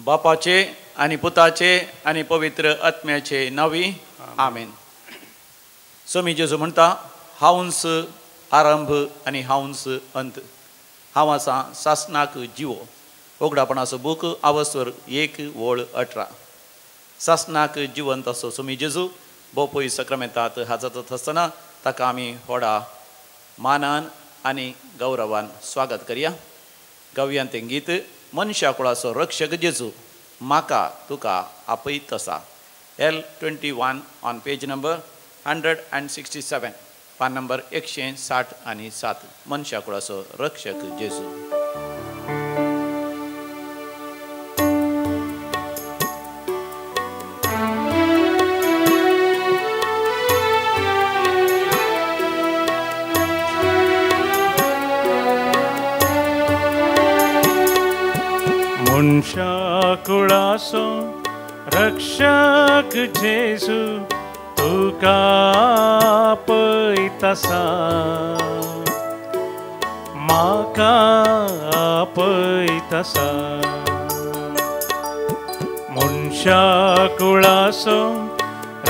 बापाचे आणि पुताचे आणि पवित्र आत्म्याचे नावी आमेन. स्वामी जेजू म्हणटा हांवच आरंभ आणि हांवच अंत. हांव आसा सासनाक जिवो. उगडापणाचो बूक आवस्वर 1:18. सासनाक जिवंत असो स्वामी जेजू बोपय सक्रामेंतांत हाजर जाता आसतना ताका आमी व्हडा मानान आनी गौरवान स्वागत करया. गावयान तें गीत मनशा कुळाचो रक्षक जेजू म्हाका तुका आपयत आसा. L21 ऑन पेज नंबर 167, पान नंबर 167. मनशा कुळाचो रक्षक जेजू. मनशा कुळाचो रक्षक जेजू तुका आपयत आसा. म्हाका आपयत आसा. मनशा कुळाचो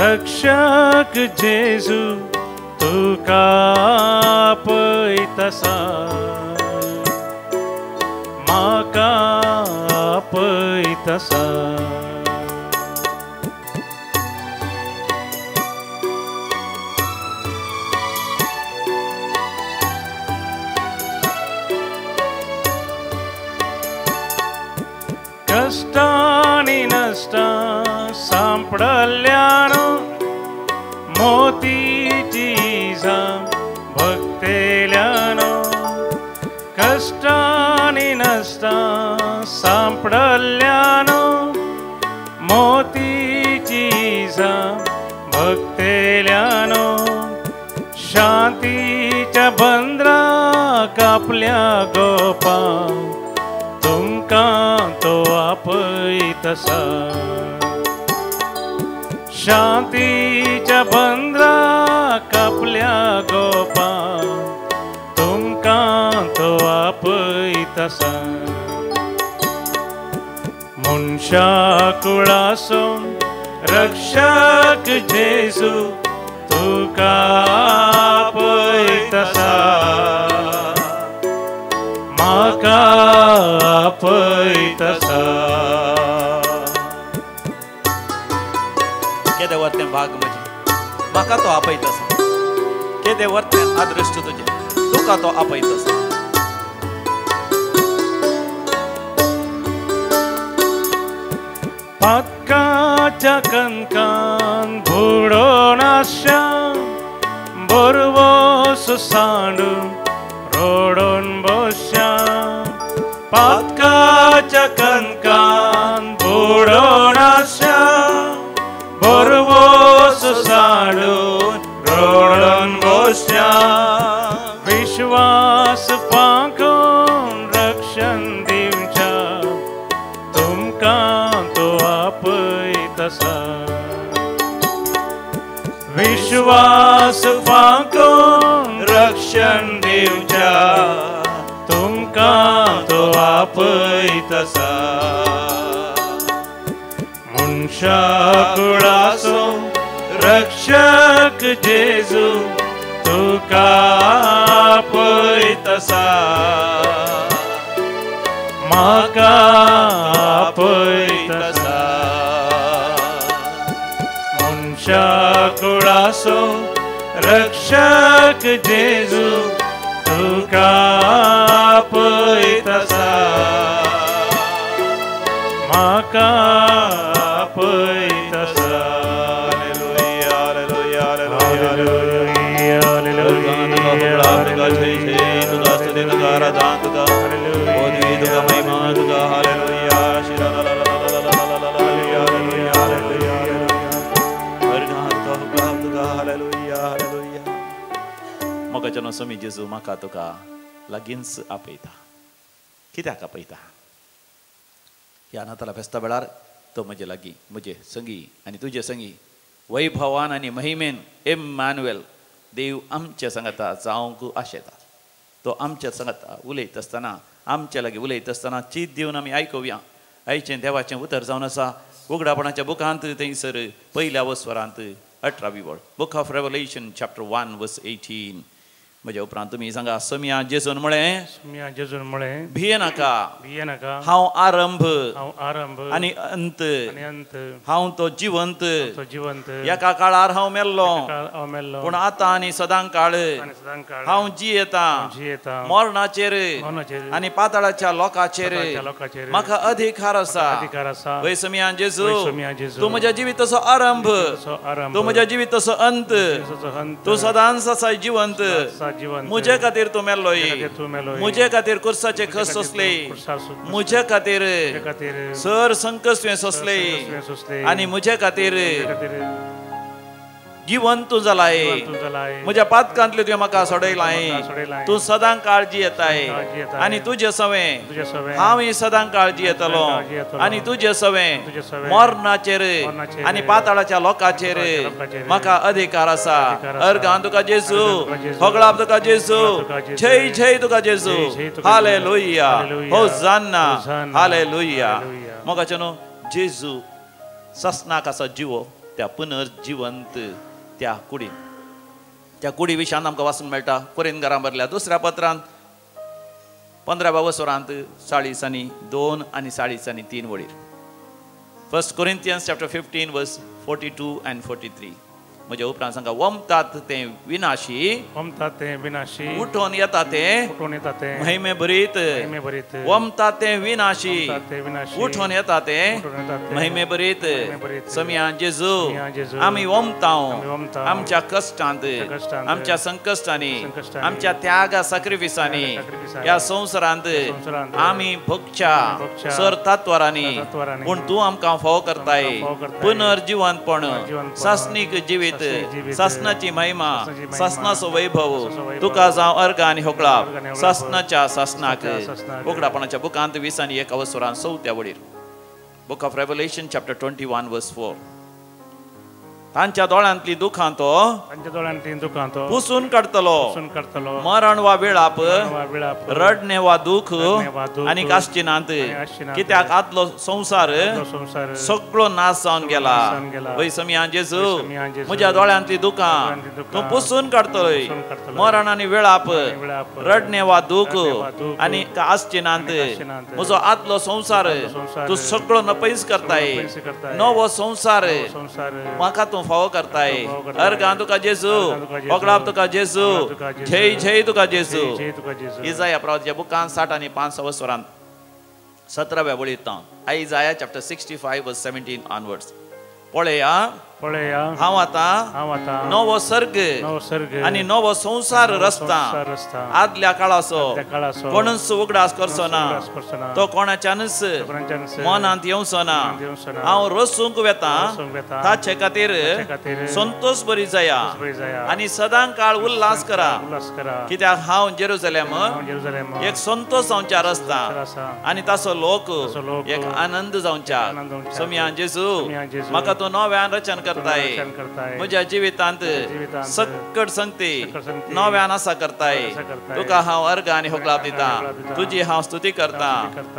रक्षक जेजू तुका आपयत आसा. म्हाका आपयत आसा. कष्टांनी नश्टां सांपडल्यान मोतीची इजाम भक्तेल्यान. कष्टांनी नश्टां सांपडल्यान मोतीची इजाम भक्तेल्यान. शांतीच्या बंदराक आपल्या गोपां तुमकां तो आपयत आसा. शांतीच्या बंदराक आपल्या गोपां तुमकां तो आपयत आसा. मनशा कुळाचो रक्षक जेजू तुका आपयत आसा. म्हाका आपयत आसा. केदें वर्तें भाग म्हजें म्हाका तो आपयत आसा. केदें वर्तें अदृश्ट तुजें तुका तो आपयत आसा. पातकाच्या कणकान बुडोवन आशा बरवस सांडून रोडोन बसया. पातकाच्या कणकान बुडोवन आशा बरवस सांडून रोडोन बसया. विश्वास फांकून रक्षण दिवच्या तुमकां तो आपयत आसा. विश्वास फांकून रक्षण दिवच्या तुमकां तो आपयत आसा. मनशा कुळाचो रक्षक जेजू तुका आपयत आसा. म्हाका आपयत आसा. मनशा कुळाचो रक्षक जेजू तुका आपयत आसा. म्हाका आपयत आसा. हालेलुया हालेलुया हालेलुया हालेलुया तुका स्तुती तुका आराधना तुका ओदवी तुका महिमा तुका. हालेलुया हालेलुया हालेलुया हालेलुया हालेलुया. मोगाचो न्हू स्वामी जेजू म्हाका तुका लागींच आपयता. कित्याक आपयता? ह्या नाताला फेस्ता वेळार तो म्हजे लागीं म्हजे संगी आनी तुजे संगी वैभवान आनी महिमेन इम्मानुएल देव आमच्या सांगाता जावंक आशेता. तो आमच्या सांगाता उलयत आसतना आमच्या लागीं उलयत आसतना चीत दिवन आमी आयकुया. आयचें देवाचें उतर जावन आसा उगडापणाच्या बुकांत थंयसर पयल्या वस्वरांत 18वी वळ बुक ऑफ रेवलेशन चॅप्टर 1 वर्स 18 म्हज्या उपरांत तुमी सांगा समिया जेजून म्हळें भिये नाका हांव आरंभ आनी अंत हांव तो जिवंत एका काळार हांव मेल्लो पूण आतां आनी सदां काळ हांव जियेतां मरणाचेर आनी पाताळाच्या लोकांचेर म्हाका अधिकार आसा वय समिया जेजू तूं म्हज्या जिविताचो आरंभ तूं म्हज्या जिविताचो अंत तूं सदांच आसा जिवंत मुझे खातीर तूं मेल्लोय मुझे खातीर कुर्साचे खस सोंसले मुझे खातीर सर संकस्वे सोंसले आनी मुझे खातीर जिवंत तूं जालाय म्हज्या पातकांतले तुवें म्हाका सोडयलाय तूं सदां काळजी येताय आनी तुजे सवें हांव सदां काळजी येतलो आनी तुजे सवें मरणाचेर आनी पाताळाच्या लोकांचेर म्हाका अधिकार आसा अर्गां तुका जेजू होगळाप तुका जेजू जय जय तुका जेजू हालेलुया होसान्ना हालेलुया मोगाचे न्हू जेजू ससनाक आसा जिवो त्या पुनर्जिवंत त्या कुडी विशयान आमकां वाचूंक मेळटा कोरिंथकारां बरयल्या दुसऱ्या पत्रांत 15व्या वसरांत 40 आनी 2 आनी 40 आनी 3 वळीर 1 Corinthians chapter 15 verse 42 and 43 म्हज्या उपरांत सांगा वमतात ते विनाशी उठोन येता ते महिमे भरीत वमतात ते विनाशी उठोन येता ते महिमे भरीत समिया जेजू आमी वमतांव आमच्या कश्टांत आमच्या संकश्टांनी आमच्या त्यागा सॅक्रिफिसांनी ह्या संवसारांत आमी भोगच्या सर तात्वरांनी पूण तूं आमकां फोव करताय पुनर्जिवंतपण सासनीक जिवीत सासनाची महिमा सासनाचो वैभव तुका जावं अर्घ आनी होकळाप सासनाच्या सासनाक उगडापणाच्या बुकांत 20 आनी 1 वसरांत 4 वळीर book of Revelation chapter 21 verse 4 तांच्या दोळ्यांतली दुखां तो पुसून काडतलो मरण वा विळाप रडणे वा दुख आनी काश्ची नांत कित्याक आदलो संवसार सगळो नाश जावन गेला वय समिया जेजू म्हज्या दोळ्यांतली दुखां तूं पुसून काडतलोय मरण आनी विळाप रडणे वा दुख आनी काश्ची नांत म्हजो आदलो संवसार तूं सगळो नपैस करताय नवो संवसार म्हाका तूं फावो करताय अर्गां तुका जेजू होगळाप तुका जेजू जय जय तुका जेजू इजाया प्रवादीच्या बुकांत 60 आनी 5 वसरांत 17व्या वळींत आयजाया चॅप्टर 65 वर्स 17 ऑनवर्ड्स पळया हांव आतां नवो सर्ग आनी नवो संवसार रचता आदल्या काळाचो कोणूच उगडास करचो ना तो कोणाच्यानच मनांत येवचो ना हांव रचूंक वेता ताचे खातीर संतोश बरी जाया आनी सदां काळ उल्हास करा कित्याक हांव जेरुसलेम एक संतोश जावच्या रचता आनी ताचो लोक एक आनंद जावच्या समिया जेजू म्हाका तूं नव्यान रचन करताय म्हज्या जिवितांत सक्कट संगती नव्यान आसा करताय तुका हांव अर्घ आनी होकळाप दिता तुजी हांव स्तुती करता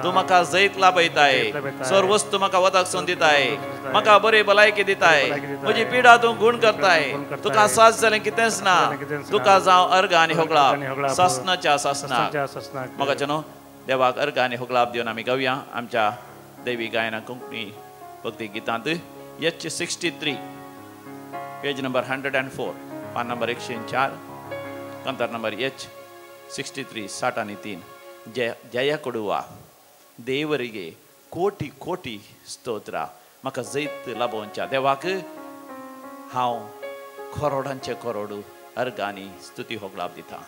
तूं म्हाका जैत लाभयताय सर वस्तू म्हाका वदकसून दिताय म्हाका बरी भलायकी दिताय म्हजी पिडा तूं गुण करताय तुका सास जालें कितेंच ना तुका जावं अर्घ आनी होकळाप सासनाच्या सासनाक म्हाका न्हू देवाक अर्घ आनी होकळाप दिवन आमी गावया आमच्या दैवी गायना कोंकणी भक्ती गितांत H 63 पेज नंबर 104 पान नंबर 104 कंतर नंबर H 63 60 आनी 3 जया कोडुवा देवरिगे कोटी कोटी स्तोत्रा म्हाका जैत लाभोवच्या देवाक हांव करोडांचे करोड अर्घ आनी स्तुती होगळाप दिता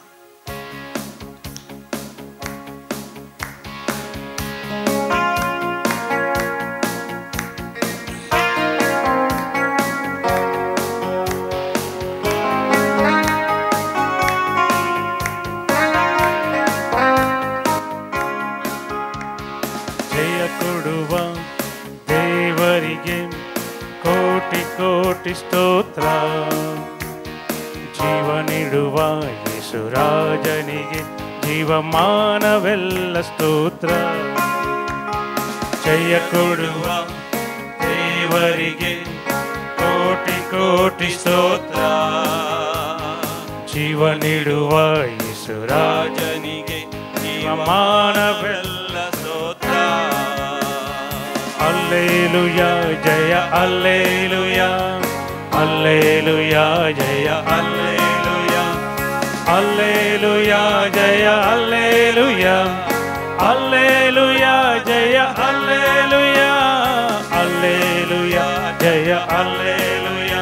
ಸ್ತೋತ್ರ ಜೀವ ನೀಡುವ ಯೇಸುರಾಜನಿಗೆ ಜೀವಮಾನವೆಲ್ಲ ಸ್ತೋತ್ರ ಜಯ ಕೊಡುವ ದೇವರಿಗೆ ಕೋಟಿ ಕೋಟಿ ಸ್ತೋತ್ರ. ಜೀವ ನೀಡುವ ಯೇಸುರಾಜನಿಗೆ ಜೀವಮಾನವೆಲ್ಲ ಸ್ತೋತ್ರ. ಹಲ್ಲೆಲೂಯ ಜಯ ಹಲ್ಲೆಲೂಯ ಹಲ್ಲೆಲೂಯ ಜಯ ಹಲ್ಲೆಲೂಯ ಹಲ್ಲೆಲೂಯ ಜಯ ಹಲ್ಲೆಲೂಯ ಹಲ್ಲೆಲೂಯ ಜಯ ಹಲ್ಲೆಲೂಯ ಹಲ್ಲೆಲೂಯ ಜಯ ಹಲ್ಲೆಲೂಯ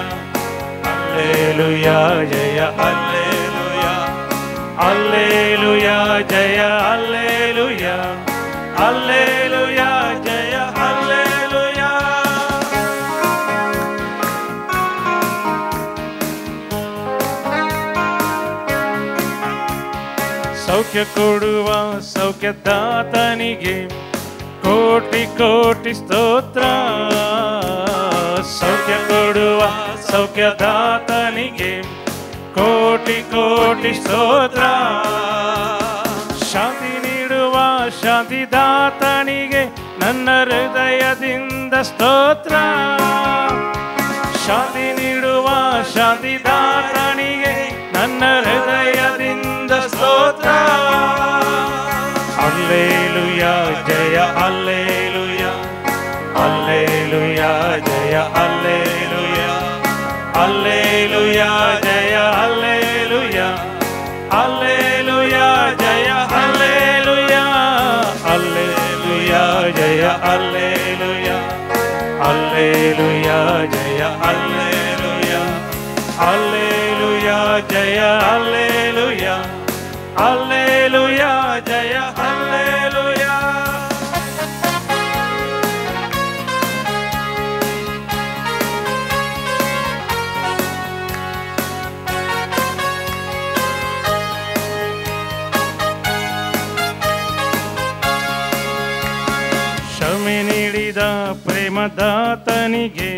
ಹಲ್ಲೆಲೂಯ ಜಯ ಹಲ್ಲೆಲೂಯ ಹಲ್ಲೆಲೂಯ ಜಯ ಹಲ್ಲೆಲೂಯ ಹಲ್ಲೆಲೂಯ ಜಯ ಹಲ್ಲೆಲೂಯ. ಸೌಖ್ಯ ಕೊಡುವ ಸೌಖ್ಯದಾತನಿಗೆ ಕೋಟಿ ಕೋಟಿ ಸ್ತೋತ್ರ. ಸೌಖ್ಯ ಕೊಡುವ ಸೌಖ್ಯದಾತನಿಗೆ ಕೋಟಿ ಕೋಟಿ ಸ್ತೋತ್ರ. ಶಾಂತಿ ನೀಡುವ ಶಾಂತಿದಾತನಿಗೆ ನನ್ನ ಹೃದಯದಿಂದ ಸ್ತೋತ್ರ. ಶಾಂತಿ ನೀಡುವ ಶಾಂತಿದಾತನಿಗೆ ನನ್ನ ಹೃದಯದಿಂದ ಸ್ತೋತ್ರ. ಹಲ್ಲೆಲೂಯ ಜಯ ಹಲ್ಲೆಲೂಯ ಹಲ್ಲೆಲೂಯ ಜಯ ಹಲ್ಲೆಲೂಯ ಹಲ್ಲೆಲೂಯ ಜಯ ಹಲ್ಲೆಲೂಯ ಹಲ್ಲೆಲೂಯ ಜಯ ಹಲ್ಲೆಲೂಯ ಹಲ್ಲೆಲೂಯ ಜಯ ಹಲ್ಲೆಲೂಯ ಹಲ್ಲೆಲೂಯ ಜಯ ಹಲ್ಲೆಲೂಯ ಹಲ್ಲೆಲೂಯ ಜಯ ಹಲ್ಲೆಲೂಯ ಹಲ್ಲೆಲೂಯ ಜಯ ಹಲ್ಲೆಲೂಯ. ಕ್ಷಮೆ ನೀಡಿದ ಪ್ರೇಮದಾತನಿಗೆ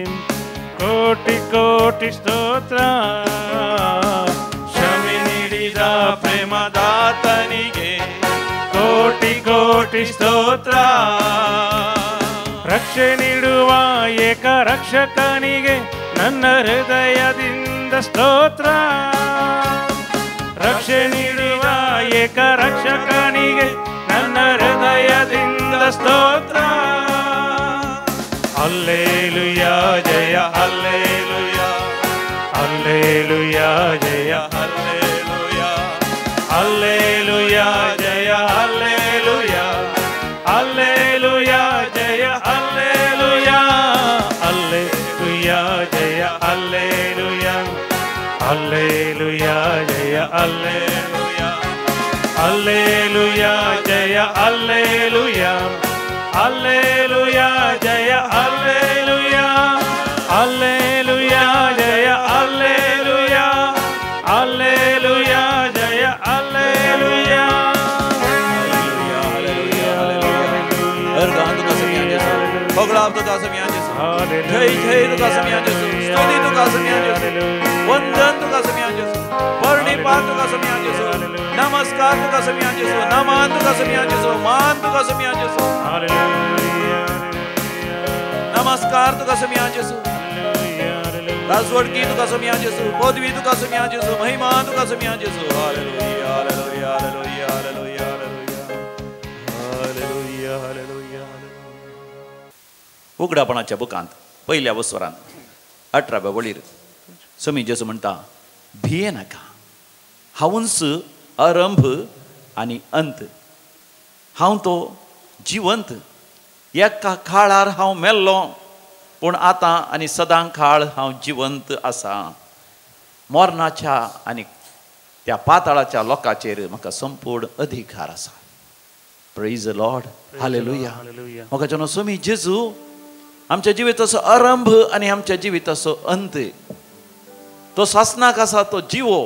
ಕೋಟಿ ಕೋಟಿ ಸ್ತೋತ್ರ. ಕ್ಷಮೆ ನೀಡಿದ ಪ್ರೇಮದಾತನಿಗೆ ಕೋಟಿ ಕೋಟಿ ಸ್ತೋತ್ರ. ರಕ್ಷೆ ನೀಡುವ ಏಕ ರಕ್ಷಕನಿಗೆ ನನ್ನ ಹೃದಯದಿಂದ ಸ್ತೋತ್ರ. ರಕ್ಷೆ ನೀಡುವ ಏಕ ರಕ್ಷಕನಿಗೆ ನನ್ನ ಹೃದಯದಿಂದ ಸ್ತೋತ್ರ. ಹಲ್ಲೆಲೂಯ ಜಯ ಹಲ್ಲೆಲೂಯ ಹಲ್ಲೆಲೂಯ ಜಯ ಹಲ್ಲೆಲೂಯ ಹಲ್ಲೆಲೂಯ ಜಯ ಹಲ್ಲೆಲೂಯ ಹಲ್ಲೆಲೂಯ ಜಯ ಹಲ್ಲೆಲೂಯ ಹಲ್ಲೆಲೂಯ ಜಯ ಹಲ್ಲೆಲೂಯ ಹಲ್ಲೆಲೂಯ ಜಯ ಹಲ್ಲೆಲೂಯ ಹಲ್ಲೆಲೂಯ ಜಯ ಹಲ್ಲೆಲೂಯ ಹಲ್ಲೆಲೂಯ ಜಯ ಹಲ್ಲೆಲೂಯ ಹಲ್ಲೆಲೂಯ ಜಯ ಹಲ್ಲೆಲೂಯ ಹಲ್ಲೆಲೂಯ ಜಯ ಹಲ್ಲೆಲೂಯ. बगड़ा तुका समिया जेसु जय जय तुका समिया जेसु स्तुति तुका समिया जेसु वंदन तुका समिया जेसु परिपात तुका समिया जेसु नमस्कार तुका समिया जेसु नमन तुका समिया जेसु मान तुका समिया जेसु नमस्कार तुका समिया जेसु राजवट की तुका समिया जेसु पदवी तुका समिया जेसु महिमा तुका समिया जेसु हालेलुया हालेलुया हालेलुया हालेलुया हालेलुया हालेलुया. उघडापणाच्या बुकांत पहिल्या वस्वरांत 18व्या वळीर स्वामी जेजू म्हणटा भिये नाका हांवूच आरंभ आनी अंत हांव तो जिवंत एका काळार हांव मेल्लो पूण आतां आनी सदां काळ हांव जिवंत आसा. मरणाच्या आनी त्या पाताळाच्या लोकांचेर म्हाका संपूर्ण अधिकार आसा. Praise the Lord hallelujah. म्हाका जाणो स्वामी जेजू आमच्या जिविताचो आरंभ आनी आमच्या जिविताचो अंत. तो सासनाक आसा तो जिवो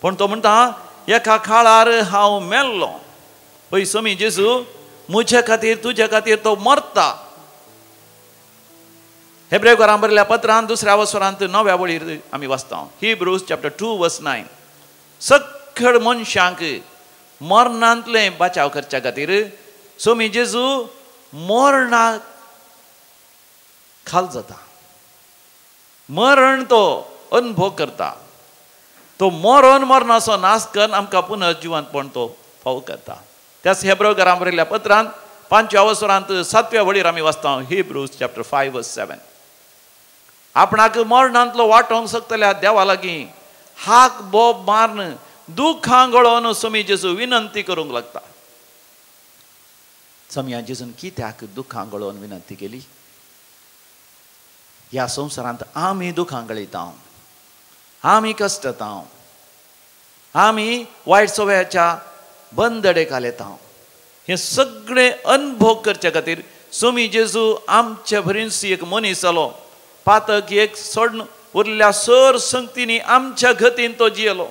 पण तो म्हणटा एका काळार हांव मेल्लो. पळय स्वामी जेजू म्हज्या खातीर तुज्या खातीर तो मरता. हेब्रेकारांक बरयल्ल्या पत्रांत 2ऱ्या वस्वरांत 9व्या वळीर आमी वाचता हिब्रूज चॅप्टर 2:9 सगळ मनशांक मरणांतले बचाव करच्या खातीर स्वामी जेजू मरणाक खाल जाता, मरण तो अनुभव करता, तो मरण मरणाचो नाश करून आमकां पुनर्जिवंतपण तो फावो करता. त्याच हेब्रेकारांक बरयल्ल्या पत्रांत 5व्या वसरांत 7व्या वळीर आमी वाचता Hebrews chapter 5 verse 7. आपणाक मरणांतलो वांटोवंक शकतल्या देवा लागीं हाक बोब मारन दुखां गळोवन स्वामी जेजू विनंती करूंक लागता. स्वामी जेजून कित्याक दुखां गळोवन विनंती केली? ह्या संवसारांत आमी दुखां गळयता, आमी कश्टता, आमी वायट सवयाच्या बंदडेखाल येता. हे सगळे अनुभव करचे खातीर स्वामी जेजू आमच्या भरिणसी एक मनीस जालो, पातक एक सोडून उरल्या सर संगतींनी आमच्या गतीन तो जियेलो.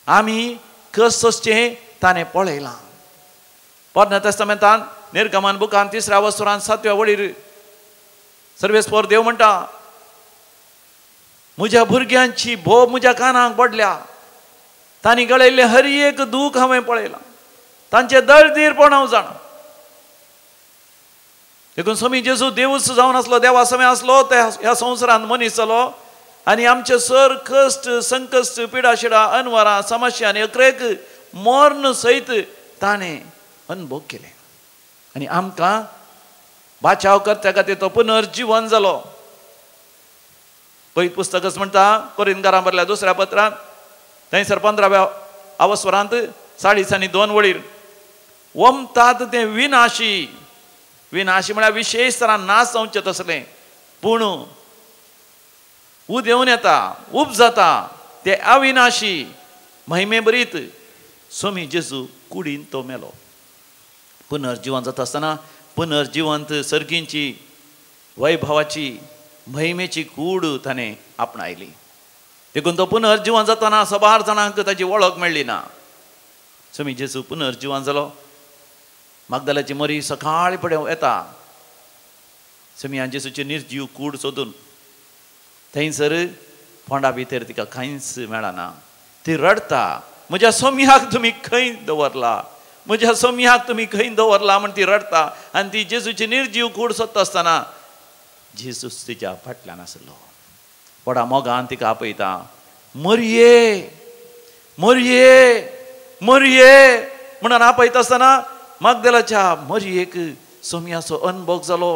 आमी कसचें ताणें पळयलां. पोरण्या तेस्तामेंतान निर्गमन बुकान 3ऱ्या वसरांत 7व्या वळीर सर्वेस्पर देव म्हणटा, म्हज्या भुरग्यांची भोव म्हज्या कानाक पडल्या, तांणी गळयल्लें हर एक दूख हांवें पळयलां, तांचे दळदीरपण हांव जाणा. देखून स्वामी जेजू देवूच जावन आसलो, देवा समय आसलो, ते ह्या संवसारांत मनीस जालो आनी आमचे सर कश्ट संकश्ट पिडा शिडा अनवरां समस्या आनी अकरेक मरण सयत ताणें अनुभव केले. आनी आमकां बाचाव करच्या खातीर तो पुनर्जीवन जालो. पयत पुस्तकच म्हणटा कोरिंथकारांक बरयल्ल्या 2ऱ्या पत्रांत थंयसर 15व्या अवस्वरांत 40 आनी 2 वळीर वमतात ते विनाशी, विनाशी म्हळ्यार विशेश तरान नाश जावचे तसलें, पूण उदेंवन येता, उब जाता ते अविनाशी महिमे बरीत स्वामी जेजू कुडीन तो मेलो. पुनर्जीवन जाता आसतना पुनर्जिवंत सर्गींची वैभवाची महिमेची कूड ताणें आपणायली. देखून तो पुनर्जीवन जातना सबार जाणांक ताची वळख मेळ्ळी ना. स्वामी जेजू पुनर्जीवन जालो. मागदलाची मरी सकाळी फुडें येता स्वामी जेजूची निर्जीव कूड सोदून. थंयसर फोंडा भितर तिका खंयच मेळना. ती रडता, म्हज्या स्वाम्याक तुमी खंय दवरला, म्हज्या स्वाम्याक तुमी खंय दवरला म्हण ती रडता. आनी ती जेजूची निर्जीव कूड सोदता आसतना जेजूच तिच्या फाटल्यान आसलो. व्हडा मोगान तिका आपयता, मरये मरये मरये म्हणून आपयता आसतना मागदलाच्या मरयेक स्वाम्याचो अनुभव जालो.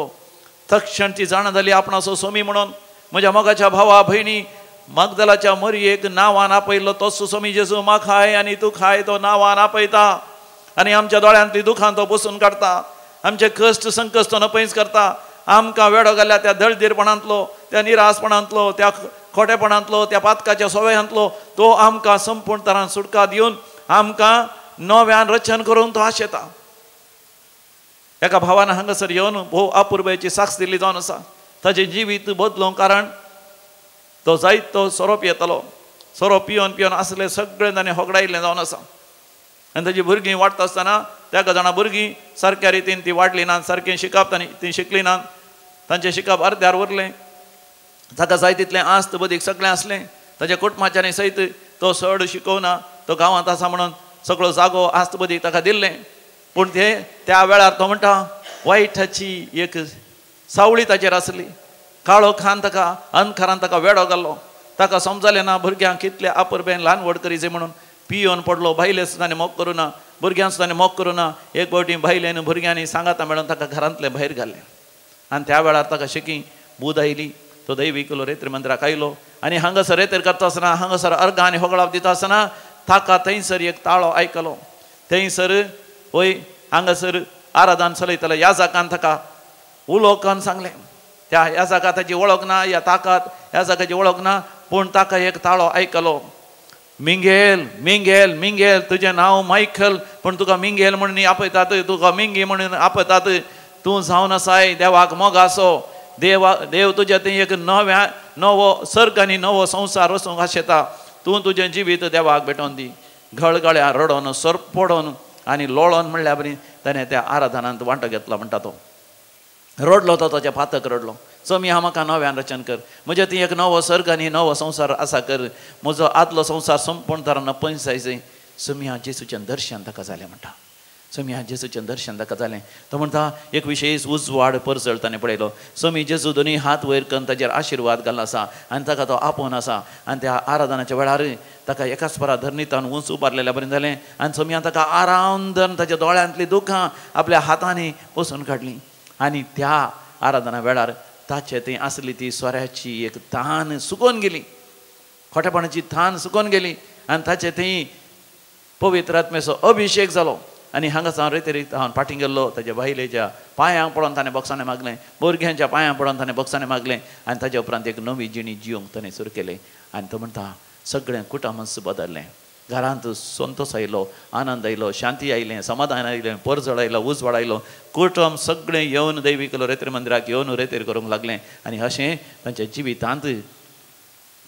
तक्षण ती जाण जाली आपणाचो स्वामी म्हणून. म्हज्या मोगाच्या भावा भयणी, मागदलाच्या मरयेक नांवान आपयल्लो तोच स्वामी जेजू म्हाका खाय आनी तूं खाय तो नांवान आपयता. आनी आमच्या दोळ्यांतली दुखां तो पुसून काडटा, आमचे कश्ट संकश्ट तो नपयस करता. आमकां वेडो घाल्या त्या दळदीरपणांतलो, त्या निरासपणांतलो, त्या खोटेपणांतलो, त्या पातकाच्या सवयांतलो तो आमकां संपूर्ण तरान सुटका दिवन आमकां नव्यान रचन करून तो आशेता. एका भावान हांगासर येवन भोव अपुर्बेची साक्ष दिल्ली जावन आसा. ताचें जिवीत बदलूंक कारण तो जायत तो सोरो पियेतालो. सोरो पियोन पियोन आसले सगळें ताणें होगडायिल्लें जावन आसा. आनी ताची भुरगीं वाडटा आसतना तेका जाणा भुरगीं सारक्या रितीन ती वाडली नात, सारकें शिकप ती शिकली नात, तांचें शिकप अर्द्यार उरलें. ताका जाय तितलें आस्त बदीक सगळें आसलें. ताच्या कुटुंबाच्यांनी सयत तो चड शिकोवना, तो गांवांत आसा म्हणून सगळो जागो आस्त बदीक ताका दिल्लें. पूण त्या वेळार तो म्हणटा वायटाची एक सावळी ताचेर आसली. काळो खान ताका अंधकारान ताका वेडो घाल्लो. ताका समजलें ना भुरग्यांक कितले आपुरबेन ल्हान व्हड करीचे म्हणून. पियोन पडलो, भायले सुद्दां मोग करूना, भुरग्यांक सुद्दां मोग करूना. एक फावटी भायलेन भुरग्यांनी सांगाता मेळून ताका घरांतले भायर घाल्ले. आनी त्या वेळार ताका शिकी बूद आयली. तो दैवी केलो, रेत्री मंदिराक आयलो आनी हांगासर रेतर करता आसतना हांगासर अर्घ आनी होगळाव दिता आसतना ताका थंयसर एक ताळो आयकलो. थंयसर वय हांगासर आराधन चलयताले याजकान ताका उलोवकान सांगलें. त्या याजका ताची वळख ना, या ताकात याजकाची वळख ना, पूण ताका एक ताळो आयकलो. मिंगेल मिंगेल मिंगेल, तुजें नांव मायकल पूण तुका मिंगेल म्हणून आपयतात, तुका मिंगी म्हणून आपयतात. तूं जावन आसाय देवाक मोग आसो. देव तुज्या थंय एक नवो सर्ग आनी नवो संवसार वचूंक आशेता. तूं तुजें जिवीत देवाक भेटोवन दी. गळगळ्या रडोन सरपडोन आनी लोळोन म्हणल्या बरी ताणें त्या आराधनांत वांटो घेतलो. म्हणटा तो रडलो, तो ताच्या पातक रडलो. स्वामी हांव म्हाका नव्यान रचन कर, म्हज्या थंय एक नवो सर्ग आनी नवो संवसार आसा कर. म्हजो आदलो संवसार संपूर्ण तरान पयस जायचो. स्वामी हांव जेजूचें दर्शन ताका जालें म्हणटा. स्वामी ह्या जेजूचें दर्शन ताका जालें. तो म्हणटा एक विशेश उजवाड परजळ ताणें पळयलो. स्वामी जेजू दोनी हात वयर करून ताचेर आशिर्वाद घाल्लो आसा आनी ताका तो आपोवन आसा. आनी त्या आराधनाच्या वेळार ताका एकाच परा धरणीतान उंच उबारलेल्या बरें जालें. आनी स्वामी ताका आराम धरून ताच्या दोळ्यांतलीं दुखां आपल्या हातांनी पुसून काडलीं. आनी त्या आराधना वेळार ताचे थंय आसली ती सोऱ्याची एक तान सुकोवन गेली, खोटेपणाची थान सुकोवन गेली. आनी ताचे थंय पवित्र आत्म्याचो अभिशेक जालो. आनी हांगासर रेतेरीत हांव फाटीं गेल्लो ताच्या बायलेच्या पांयांक पडोवन ताणें बक्षांनी मागलें, भुरग्यांच्या पांयांक पडोवन ताणें बक्षांनी मागलें. आनी ताच्या उपरांत एक नवी जिणी जियोंक ताणें सुरू केलें. आनी तो म्हणटा सगळें कुटुंबच बदल्लें. घरांत संतोश आयलो, आनंद आयलो, शांती आयलें, समाधान आयलें, परजळ आयलो, उजवाड आयलो. कुटुंब सगळें येवन दैवीक रेतेर मंदिराक येवन रेतेर करूंक लागलें. आनी अशें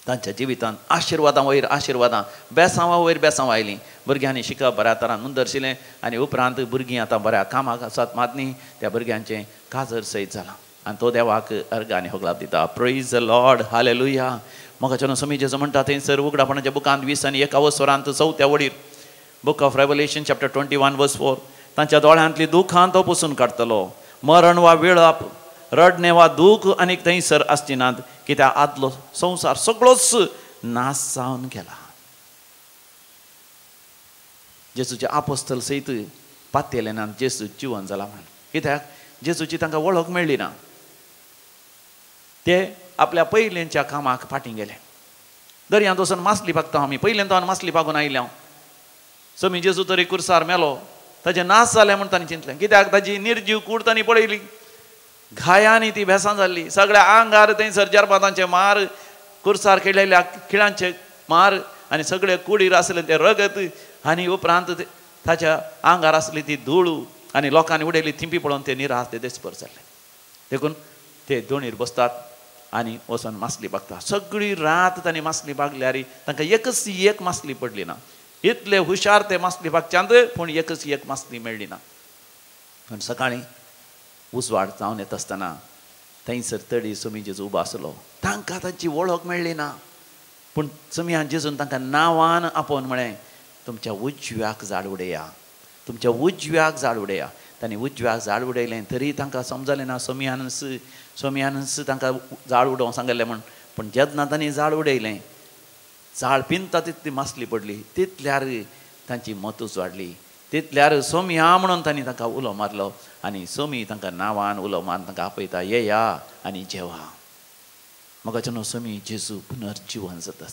तांच्या जिवितांत आशिर्वादां वयर आशिर्वादां, बेसांवां वयर बेसांवां आयलीं. भुरग्यांनी शिकप बऱ्या तरान मुंदरशिलें. आनी उपरांत भुरगीं आतां बऱ्या कामाक आसात मातनी त्या भुरग्यांचें काजर सयत जालां. आनी तो देवाक अर्घ आनी होगलाप दिता. प्रेज द लॉर्ड, हालेलुया. मोगाच्यान स्वामी जेजू म्हणटा थंयसर उगडापणाच्या बुकांत 20 स्वरांत 4थ्या वडीर, book of Revelation chapter 21 verse 4, तांच्या दोळ्यांतली दुखां तो पुसून काडटलो. मरण वा वेळाप, रडणे वा दूख आनीक थंयसर आसची नात, कित्याक आदलो संवसार सगळोच नाश जावन गेला. जेजूचे आपोस्तल सयत पातयले ना जेजू जिवन जाला म्हण. कित्याक जेजूची तांकां वळख मेळ्ळी ना. ते आपल्या पयलींच्या कामाक फाटीं गेले. दर्यांत वचून मासली पागता आमी. पयलीं हांव मासली पागून आयले हांव. स्वामी जेजू तरी कुर्सार मेलो, ताचें नाश जालें म्हूण तांणी चिंतलें. कित्याक ताची निर्जीव कूड तांणी पळयली, घायांनी ती भेसां जाल्ली, सगळ्या आंगार थंयसर जरबादांचे मार, कुर्सार खेळलेल्या खिळांचे मार, आनी सगळे कुडीर आसले ते रगत, आनी उपरांत ताच्या आंगार आसली ती धूळ, आनी लोकांनी उडयली थिंपी पळोवन ते निराश ते देसपर जाल्ले. देखून ते दोणीर बसतात आनी वचून मासली पागता. सगळी रात तांणी मासली पागल्यार तांकां एकच एक मासली पडली ना. इतले हुशार ते मासली पागच्यांत, पूण एकच एक मासली मेळ्ळी ना. पूण सकाळीं उजवाड जावन येता आसतना थंयसर तडी स्वामी जेजू उबो आसलो. तांकां तांची वळख मेळ्ळी ना. पूण स्वामी जेजून तांकां नांवान आपोवन म्हळें, तुमच्या उजव्याक झाड उडया, तुमच्या उजव्याक झाड उडया. तांणी उजव्याक झाड उडयलें तरी तांकां समजलें ना. स्वामियानस तांकां झाड उडोवंक सांगलें म्हण. पूण जेन्ना तांणी झाड उडयलें, झाड पिंता तितली मासली पडली. तितल्यार तांची मतूच वाडली. तितल्यार स्वामी हा म्हणून तांणी तांकां उलो मारलो. आनी स्वामी तांकां नांवान उलो मारून तांकां आपयता, येया आनी जेवा. म्हाका स्वामी जेजू पुनर्जीवन जाता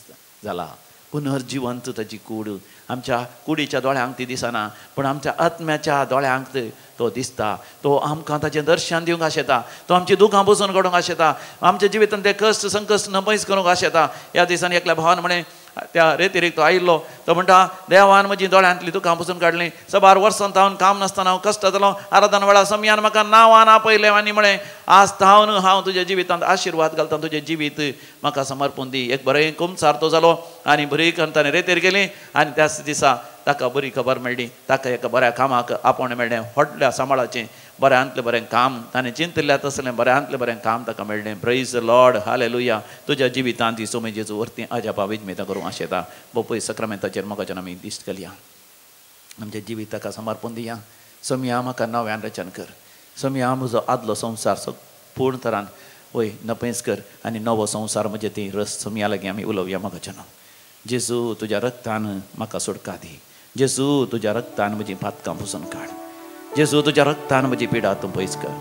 जाला. पुनर्जिवंत ताची कूड. आमच्या कुडीच्या दोळ्यांक ती दिसना, पूण आमच्या आत्म्याच्या दोळ्यांक तो दिसता. तो आमकां ताचें दर्शन दिवंक आशेता. तो आमची दुखां पुसून काडूंक आशेता. आमच्या जिवितांत ते कश्ट संकश्ट नपयस करूंक आशेता. ह्या दिसांनी एकल्या भावान म्हणे, त्या रेतीरेक तो आयिल्लो, तो म्हणटा देवान म्हजी दोळ्यांतली दुखां पुसून काडलीं. सबार वर्सान हांव काम नासतना हांव कश्ट जालो. आराधना वेळार स्वामियान म्हाका नांवान आपयलें आनी म्हळें, आज हांव तुज्या जिवितांत आशिर्वाद घालता. तुजें जिवीत म्हाका समर्पून दी. एक बरें कुमसार तो जालो आनी बरी ताणें रेतेर गेली. आनी त्याच दिसा ताका बरी खबर मेळ्ळी. ताका एका बऱ्या कामाक आपोवणें मेळ्ळें. व्हडल्या सांबाळाचें बऱ्यांतलें बरें काम. ताणें चिंतिल्लें तसलें बऱ्यांतलें बरें काम ताका मेळ्ळें. Praise the Lord, hallelujah. तुज्या जिवितांत ही स्वामी जेजू व्हरती अजापा विजमेता करूंक आशेता. पळय सक्रामेंताचेर मोगाच्यान आमी दिश्ट घालया. आमचें जिवीत ताका समर्पून दिया. स्वामी म्हाका नव्यान रचन कर. स्वामी म्हजो आदलो संवसार पूर्ण तरान वय नपयस कर आनी नवो संवसार म्हणजे ती रस स्वामिया लागीं आमी उलोवया. मोगाच्यान जेजू तुज्या रक्तान म्हाका सुटका दी. जेजू तुज्या रक्तान म्हजी पातकां पुसून काड. जेजू तुज्या रक्तान म्हजी पिडा तूं पयस कर.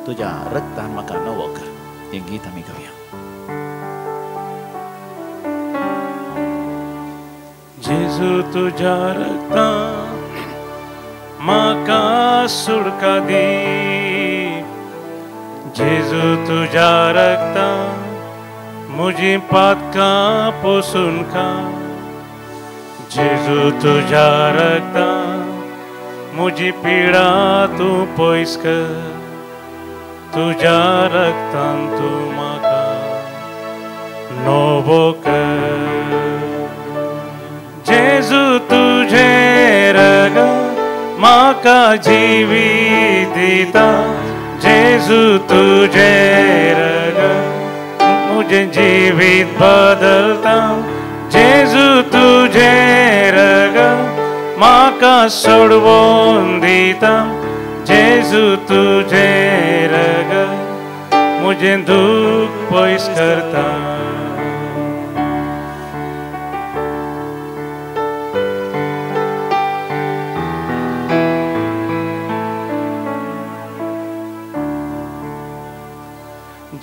तुज्या रक्तान म्हाका नवो कर. हें गीत आमी गावया. जेजू तुज्या रक्तान म्हाका सुटका दी. जेजू तुज्या रक्तान म्हजी पातकां पुसून काड. जेजू तुज्या रक्तान म्हजी पिडा तूं पयस कर. तुज्या रक्तान तूं म्हाका नवो कर. जेजू तुजें रगत म्हाका जिवीत दिता. जेजू तुजें रगत म्हजें जिवीत बदलता. जेजू तुजें रगत म्हाका सोडवून दिता जेजू तुझे रगत मुझे दुख पयस करता.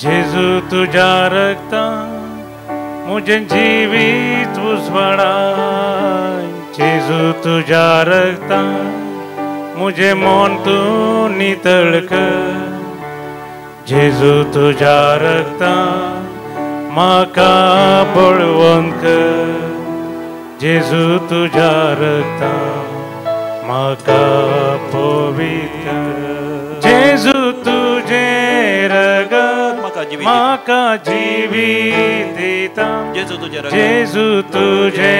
जेजू तुझ्या रक्तान मुझे जीवित उजवाडाय. जेजू तुझ्या रक्तान मुझे मन तू नितळ कर. जेजू तुझ्या रक्तान म्हाका बळवंत कर. जेजू तुझ्या रक्तान म्हाका पवित्र कर. जेजू तुझे रगत म्हाका जिवीत दिता. जेजू तुझे रगत जेजू तुझे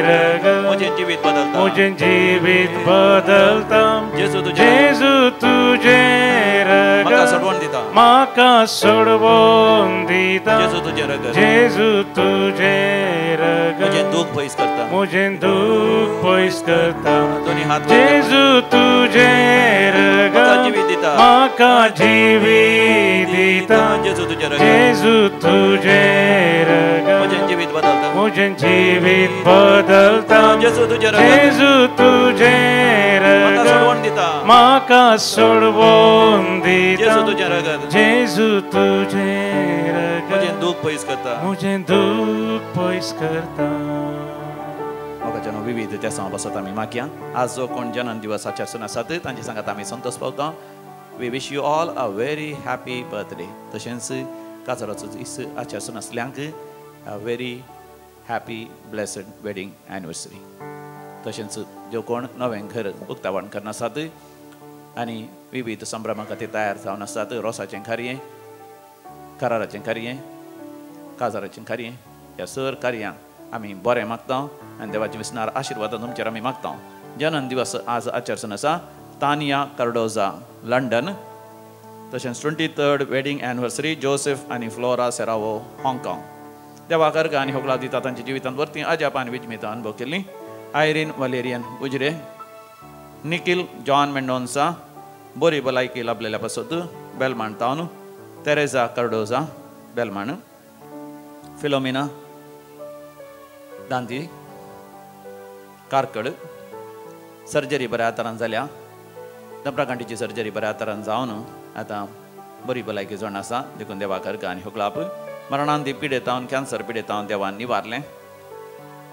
रगत मुझे जीवित बदलता. मुझे जीवित बदलता. जेजू तुझे जेजू तुझे म्हाका रगत सोडवून दिता. म्हाका सोडवून दिता. जेजू तुझे रगत जेजू तुझे मुझे रगत दुख पयस करता. मुझे दुख पयस करता. दोन्ही हात जेजू तुझे म्हाका रगत जीवित दिता. म्हाका जिवीत दिता. जेजू तुझे रगत जेजू तुझे रगत मुझे जीवित बदलता. मुझे जीवित बदलता. जेजू तुझे रगत जेजू तुझे म्हाका सोडवून रगत दिता. म्हाका सोडवून जेजू दिता. तुझे रगत जेजू तुझे मुझे रगत दुख पयस करता. मुझे दुख पयस करता. म्हाका जेन्ना विविध त्या सांग बसत आमी मागया. आज जो कोण जन्म दिवस आचरसून आसात तांचे सांगात आमी संतोश पावता. We wish you all a very happy birthday. तशेंच काजराचो दीस आचरसून आसल्यांक a very happy blessed wedding anniversary. तशेंच जो कोण नवें घर उक्तावण करना आसात आनी विविध संभ्रमा खातीर तयार जावन आसात. रोसाचें कार्य, कराराचें कार्य, काजाराचें कार्य, ह्या सर कार्यांक आमी बरें मागता आनी देवाच्या विस्नार आशिर्वाद तुमचेर आमी मागता. जन्म दिवस आज आचरसून आसा तानिया कार्डोजा लंडन. तशेंच 23rd वेडिंग एनिवर्सरी जोसेफ आनी फ्लोरा सेरावो हाँगकाँग. देवाक अर्घ आनी होगला दिता तांच्या जिवितांत वर्ती अजाप आनी विजमेता अनुभव केल्ली. Irene Valerian Ujre, Nikhil John Mendonca बरी भलायकी लाभलेल्या पासत बेलमाण तावन. तेरेजा कार्डोजा बेलमाण. फिलोमिना दांती कारकड. सर्जरी बऱ्या तरान जाल्या. दंपराकांटीची सर्जरी बऱ्या तरान जावन आतां बरी भलायकी जण आसा. देखून देवाक अर्घ आनी होगलाप. मरणांत पिडेतावन कॅन्सर पिडेतावन देवान निवारलें.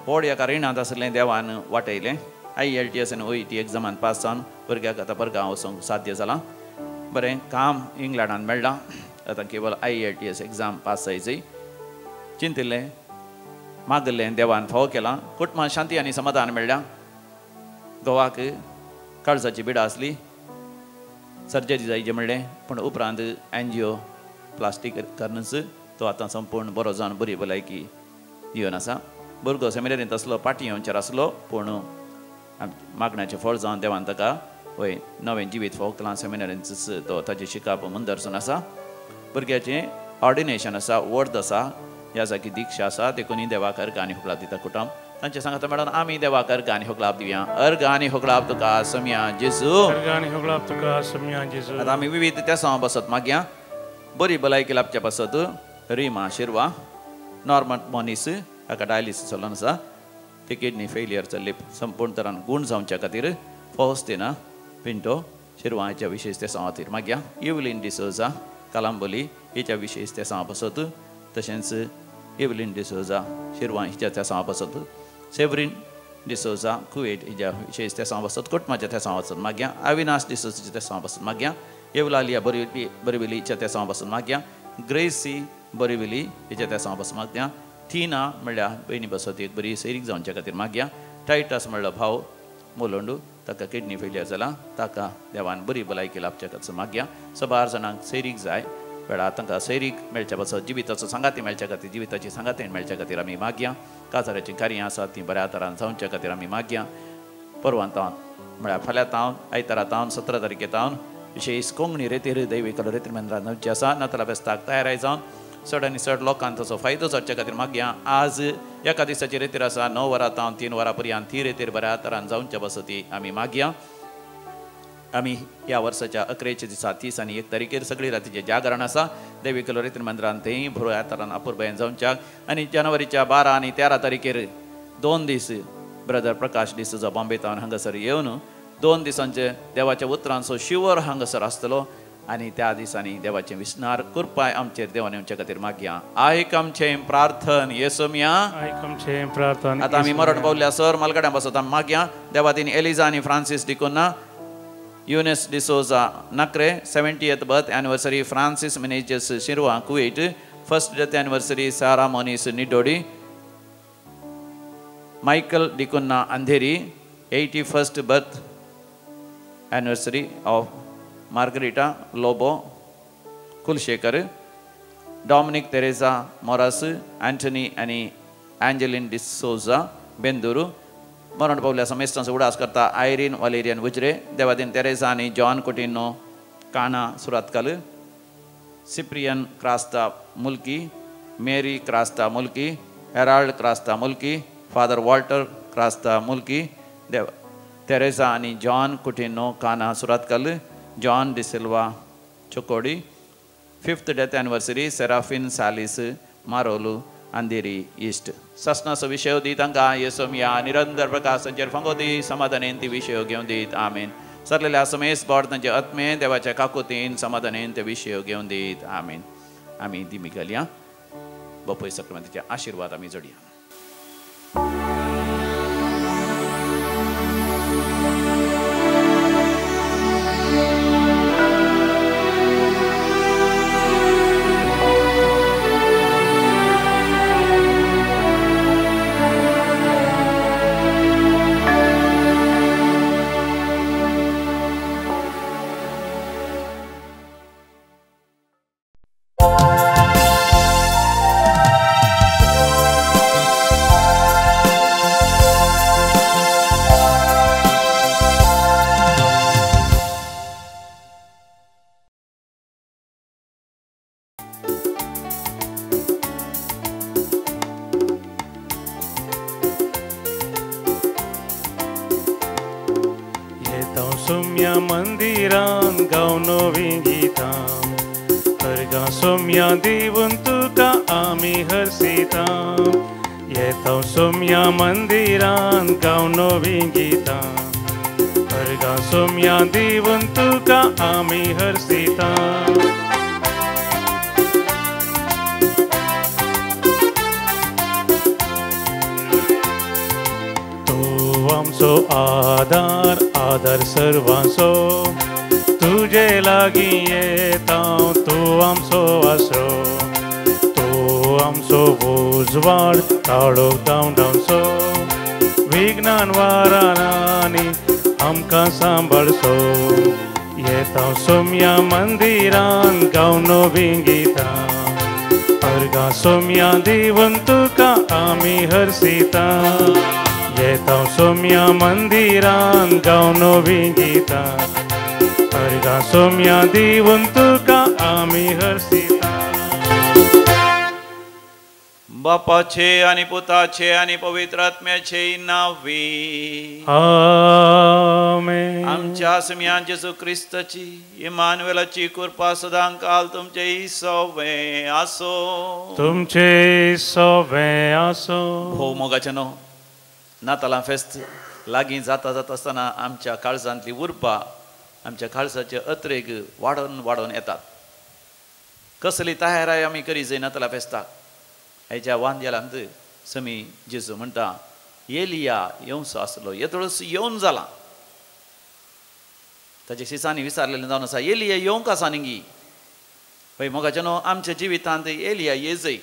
व्हड एका रिणांत आसलें देवान वाटयलें. IELTS आनी OET एग्जामान पास जावन भुरग्याक आतां परगांव वचूंक साध्य जालां. बरें काम इंग्लंडान मेळ्ळां. आतां केवळ IELTS एग्जाम पास जायची. चिंतिल्लें मागल्लें देवान फावो केलां. कुटुंबांत शांती आनी समाधान मेळ्ळां. घोवाक काळजाची पिडा आसली. सर्जरी जायची म्हणलें पूण उपरांत एनजिओ प्लास्टीक करनच तो आतां संपूर्ण बरो जावन बरी भलायकी दिवन आसा. भुरगो सेमिनरींत आसलो, पाटी येवंचेर आसलो, पूण मागण्याचें फळ जावन देवान ताका वय नवें जिवीत फावो केलां. सेमिनरींतच तो ताची शिकाप मुंदरसून आसा. भुरग्याचें ऑर्डिनेशन आसा, वर्द आसा, ह्या जागी दिक्षा आसा. देखून देवाक अर्घ आनी होगलाप दिता कुटुंब. तांचे सांगात मेळून आमी देवाक अर्घ आनी होगलाप दिवया. अर्घ आनी होगलाप तुका समया जेजू. अर्घ आनी होगलाप तुका समया जेजू. आतां आमी विविध त्या सांग बसत मागया. बरी भलायकी लाभच्या पासत रिमा शिरवा, नॉर्मन मॉनिस हाका डायलिसीस चलून आसा. ते किडनी फेलियर चल्ली संपूर्ण तरान गुण जावच्या खातीर फौस्तिना पिंटो शिरवा हेच्या विशेष त्या सांग खातीर मागया. इवलिन डिसोजा कालांबोली हेच्या विशेष त्या सांग बसत. तशेंच इवलिन डिसोजा शिरवा हिच्या त्या सांग बसत. सेवरीन डिसोजा कुवेट हिच्या विशेष त्या सांग बसत. कुटुंबाच्या त्या सांग बसत मागया. अविनाश डिसोजाच्या त्या सांग बसत मागया. येवलालिया बरिविलीच्या त्या सांग बसत मागया. ग्रेसी बरिविली हेच्या त्या सांग बसत मागया. थिना म्हणल्यार बहिणी बसत एक बरी सैरीक जावच्या खातीर मागया. टायटस म्हणलो भाव मोलोंडू ताका किडनी फेलियर जाला. ताका देवान बरी भलायकी लाभच्या खातीर मागया. 12 जाणांक सैरीक जाय वेळार तांकां सैरीक मेळच्या पासत जिविताचो सांगाती मेळच्या खातीर जिविताची सांगाती मेळच्या खातीर आमी मागया. काजाराचीं कार्यां आसात तीं बऱ्या तरान जावच्या खातीर आमी मागया. परवांतावन म्हळ्यार फाल्यां तावन आयतारा तावन 17 तारखे तावन विशेष कोंकणी रेतीर दैवी कलो रेती मंदिरांत नवची आसा. नाताला फेस्ताक तयाराय जावन चड आनी चड लोकांक ताचो फायदो जावचे खातीर मागया आज एका दिसाची रेतीर आसा 9 वरां तावन 3 वरां पर्यंत ती रेतीर बऱ्या तरान जावच्या बसती आमी मागया आमी ह्या वर्साच्या 11 दिसा 30 आनी 1 तारीखेर सगळी रातीचें जागरण आसा देवी कलो रेतीर मंदिरांत थंय बऱ्या तरान अपुरबायेन जावच्याक आनी जानेवारीच्या 12 आनी 13 तारीखेर 2 दीस ब्रदर प्रकाश डिसूजा बॉम्बे तावन हांगासर येवन 2 दिसांचे देवाच्या उतरांचो शिवर हांगासर आसतलो आनी त्या दिसांनी देवाचें विस्नार कृपाय आमचेर देवान येवच्या खातीर मागया आयक आमचें प्रार्थन येसुमिया आतां आमी मरण पावल्या सर मालगाड्यां बसत आमी मागया देवातीन एलिजा आनी फ्रांसीस डिकोना Eunice D'Souza Nakre 70th birth anniversary Francis Menezes Shirva Kuwait 1st death anniversary Sara Monis Nidodi Michael डिकोना Andheri 81st birth anniversary of Margarita Lobo Kulshekar Dominic Teresa Moras Antony आनी एंजेलिन डिसोजा बेंदूरू मरण पावल्या समेस्तांचो उडास करता आयरीन वालेरियन उजरे देवादीन तेरेसा आनी जॉन कुटिनो काना सुरातकल सिप्रियन क्रास्ता मुल्की मेरी क्रास्ता मुल्की हेराल्ड क्रास्ता मुल्की फादर वॉल्टर क्रास्ता मुल्की देव तेरेसा आनी John Coutinho Kana Surathkal John D'Silva Chokkadi 5th death anniversary Seraphine Salis Maroli Andheri east ससनाचो विशय दी तांकां येसोमिया निरंतर प्रकाश तांचेर फंगो दी समाधानेन ती विशय घेवन दीत आमीन सरलेल्या समेस बोड तांचे आत्मे देवाच्या काकुतीन समाधानेन ते विशय घेवन दीत आमीन आमी दिमी घालया बापूय सक्रामेंताचे आशिर्वाद आमी जोडया सोम्या मंदिरान गावनो विंगितां हरगा सोम्या दिवून तुका आमी हरसितां येता सोम्या मंदिरान गावनो विंगितां हरगा सोम्या दिवून तुका आमी हरसितां आमचो आदार आदार सर्वांचो तुजे लागीं येता तूं आमचो आसरो तूं आमचो उजवाड काळोख धांवडावचो विघ्नान वारांनी आमकां सांबाळचो येता सोम्या मंदिरान गावनो विंगितां अर्गा सोम्या दिवून तुका आमी हरसितां येता सोम्या मंदिरान गावनो विंगितां अर्गा सोम्या दिवून तुका आमी हरसितां बापाचे आनी पुताचे आनी पवित्र आत्म्याचे नावी आमेन आमच्या आसम्यान जेजू क्रिस्ताची इमानुएलाची कृपा सदां काल तुमचे सवे आसो तुमचे सवे आसो भोव मोगाचेनो नातालां फेस्त लागीं जाता जाता आसतना आमच्या काळजांतली उरपां आमच्या काळजाचे अत्रेक वाडोवन वाडोवन येतात कसली तयाराय आमी करी जाय नातालां फेस्ताक हेच्या वांद्यालांत समी जेजू म्हणटा एलिया येवचो आसलो येतळस येवन जाला ताच्या शिसांनी विचारलेलें जावन आसा एलिया येवंक आसा निंगी पळय मोगाचेनो आमच्या जिवितांत एलिया येजय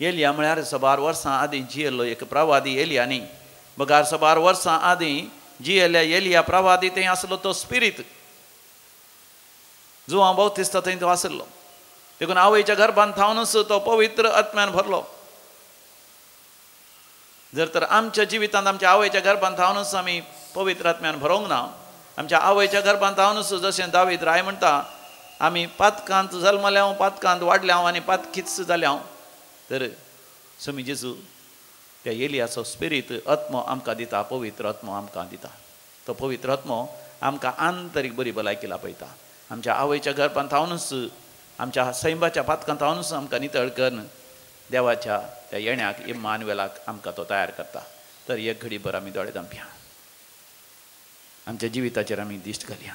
एलिया म्हळ्यार 12 वर्सां आदीं जियेल्लो एक प्रवादी एलिया न्ही बगार 12 वर्सां आदीं जियेल्ल्या एलिया प्रवादी थंय आसलो तो स्पिरीट जो हांव बौतिस्ता थंय तो आसलो देखून आवयच्या गर्भांत थावनूच तो पवित्र आत्म्यान भरलो जर तर आमच्या जिवितांत आमच्या आवयच्या गर्भांत थावनूच आमी पवित्र आत्म्यान भरोंक ना आमच्या आवयच्या गर्भांत थावनूच जशें दावीद राय म्हणटा आमी पातकांत जल्मल्या पातकांत वाडल्या आनी पातकीच जाल्या तर स्वामी जेजू त्या एलियाचो स्पिरीट आत्मो आमकां दिता, पवित्र आत्मो आमकां दिता. तो पवित्र आत्मो आमकां आंतरीक बरी भलायकी लाभयता. आमच्या आवयच्या गर्भांत रावनूच आमच्या सैमाच्या पातकांत रावनूच आमकां नितळ करून देवाच्या त्या येण्याक इम्मानुएलाक आमकां तो तयार करता. तर एक घडीभर आमी दोळे धांपया, आमच्या जिविताचेर आमी दिश्ट घालया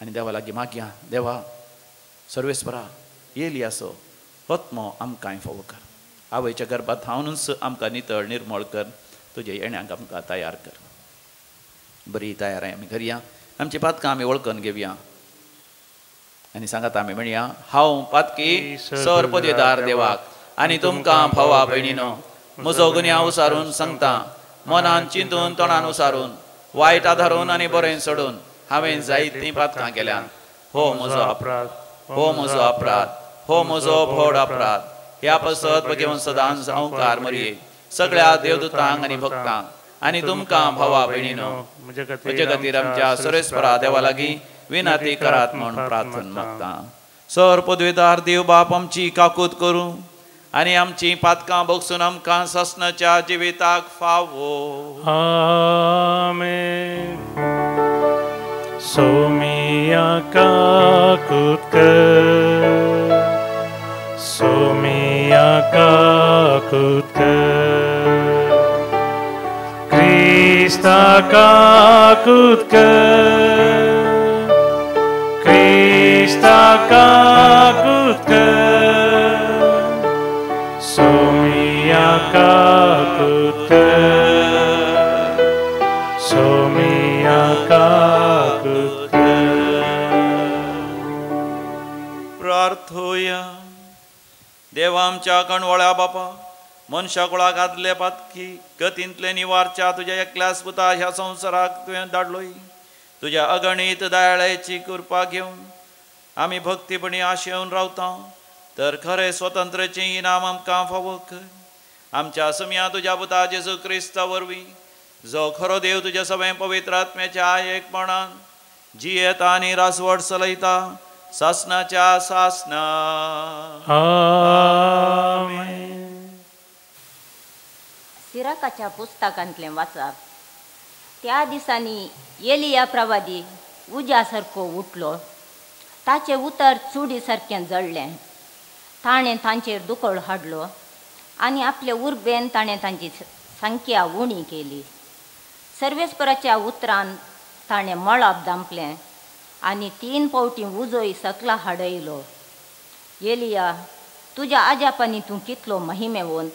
आनी देवा लागीं मागया, देवा सर्वेस्परा एलियाचो आत्मो आमकां फावो कर. आवयच्या गर्भांत रावनूच आमकां नितळ निर्मळ कर, तुजे येण्याक आमकां तयार कर. बरी तयार आमी करया, आमची पातकां आमी वळखून घेवया आनी सांगात आमी म्हणया, हांव पातकी सर पदवेदार देवाक आनी तुमकां भावा भयणीनो म्हजो गुन्या उसारून सांगता, मनान चिंतून तोंडान उसारून वायट आदारून आनी बरें सोडून हांवें जायतीं पातकां केल्यात. हो म्हजो अपराध, हो म्हजो अपराध, हो म्हजो व्हड अपराध. ह्या पसत घेवन सदांच संवकार मरये सगळ्या देवदूतांक आनी भक्तांक आनी तुमकां भावा भयणीनो म्हजे खातीर आमच्या सर्वेस्परा देवा लागीं विनंती करात म्हूण प्रार्थना मागता. सर पदवेदार देव बाप आमची काकूत करूं आनी आमची पातकां भोगसून आमकां ससनाच्या जिविताक फावो. आमेन. सोमिया काकूत कर, सोमिया काकूत कर, क्रिस्ता काकूत कर, क्रिस्ता काकूत कर, सोमिया काकूत कर, सोमिया काकूत कर. प्रार्थोया. देवा आमच्या कणवळ्या बापा, मनशा कुळाक आदले पातकी गतींतले निवारच्या तुज्या एकल्याच पुता ह्या संवसाराक तुवें धाडलोय. तुज्या अगणीत दयाळेची कृपा घेवन आमी भक्तीपणी आशेवन रावता. तर खरें स्वतंत्रचें इनाम आमकां फावो कर. आमच्या समिया तुज्या पुता जेजू क्रिस्ता वरवीं जो खरो देव तुज्या सगळें पवित्र आत्म्याच्या एकपणान जियेता आनी रासवट चलयता सासनाच्या सासना. आमेन. सिराकाच्या पुस्तकांतलें वाचप. त्या दिसांनी एलिया प्रवादी उज्या सारको उठलो. ताचें उतर चुडी सारकें जळ्ळें. ताणें तांचेर दुकोळ हाडलो आनी आपले उर्बेन ताणें तांची संख्या उणी केली. सर्वेस्पराच्या उतरान ताणें मळब दांपलें आनी 3 फावटी उजोय सकला हाडयलो. एलिया, तुज्या आजापांनी तूं कितलो महिमेवंत.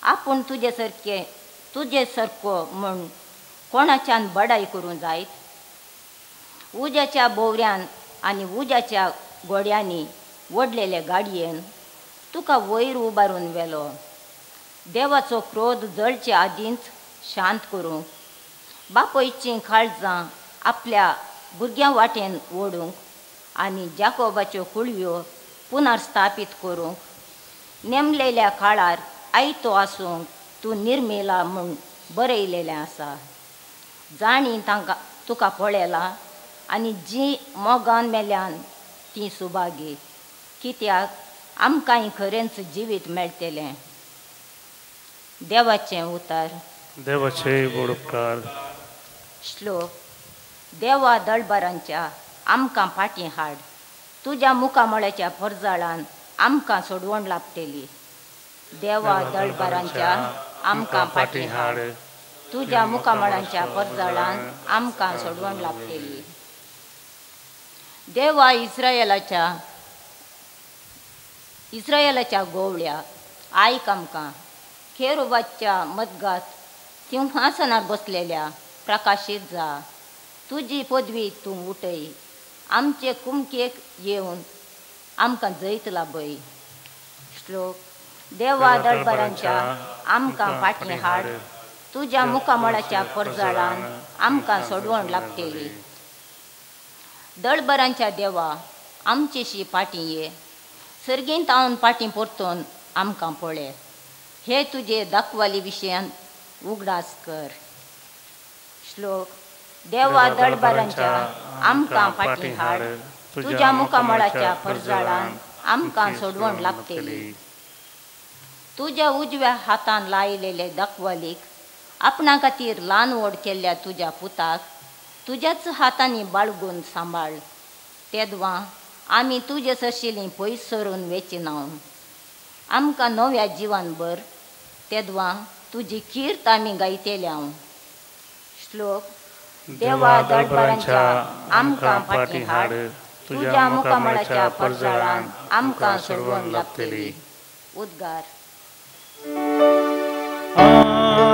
आपूण तुजे सारको म्हूण कोणाच्यान बडाय करूं जायत. उज्याच्या बोवऱ्यान आनी उज्याच्या गोड्यांनी ओडलेले गाडयेन तुका वयर उबारून व्हेलो. देवाचो क्रोध जळचे आदींच शांत करूंक, बापोयचीं काळजां आपल्या भुरग्यां वाटेन ओडूंक आनी जाकोबाच्यो कुळव्यो पुनर्स्थापीत करूंक, नेमलेल्या काळार आयतो आसूंक तूं निर्मिला म्हूण बरयलेलें आसा. जाणी तांकां तुका पळयलां आनी जीं मोगान मेल्यान तीं सुभागी, कित्याक आमकांय खरेंच जिवीत मेळटलें. देवाचें उतर. देवाचे व्हड उपकार. श्लोक. देवा दळबारांच्या आमकां फाटीं हाड. तुज्या मुखामळ्याच्या फरजाळान आमकां सोडवण लाभतली. देवा दळबारांच्या आमकां फाटीं हाड. तुज्या मुखामळांच्या फरजाळान आमकां सोडवण लाभतली. देवा इस्रायेलाच्या गोवळ्या आयक आमकां. खेरुबाच्या मदगात सिंहासनार बसलेल्या प्रकाशीत जा. तुजी पदवी तूं उठय. आमचे कुमकेक येवन आमकां जैत लाभय. श्लोक. देवा दळबारांच्या आमकां फाटीं हाड. तुज्या मुखामळाच्या फरजाळान आमकां सोडवण लाभतली. दळबारांच्या देवा आमचेशी फाटीं ये. सर्गींत हांवन फाटीं परतून आमकां पळय. हे तुजे दाखवाली विशयान उगडास कर. श्लोक. देवा दळबारांच्या आमकां फाटीं हाड. तुझ्या मुखामळाच्या परजाळान आमकां सोडवण लागतली. तुझ्या उजव्या हातान लायलेले दाखवालीक आपणा खातीर ल्हान व्हड केल्ल्या तुज्या पुताक तुज्याच हातांनी बाळगून सांबाळ. तेदवां आमी तुजे सरशिलीं पयस सरून वेचिना. आमकां नव्या जिवान भर. तेदवां तुजी कीर्त आमी गायतेल्या. श्लोक. देवा दरबारांच्या आमकां फाटीं हाड. तुज्या मुखामळाच्या परजाळान आमकां सोडवण लागतली. उद्गार.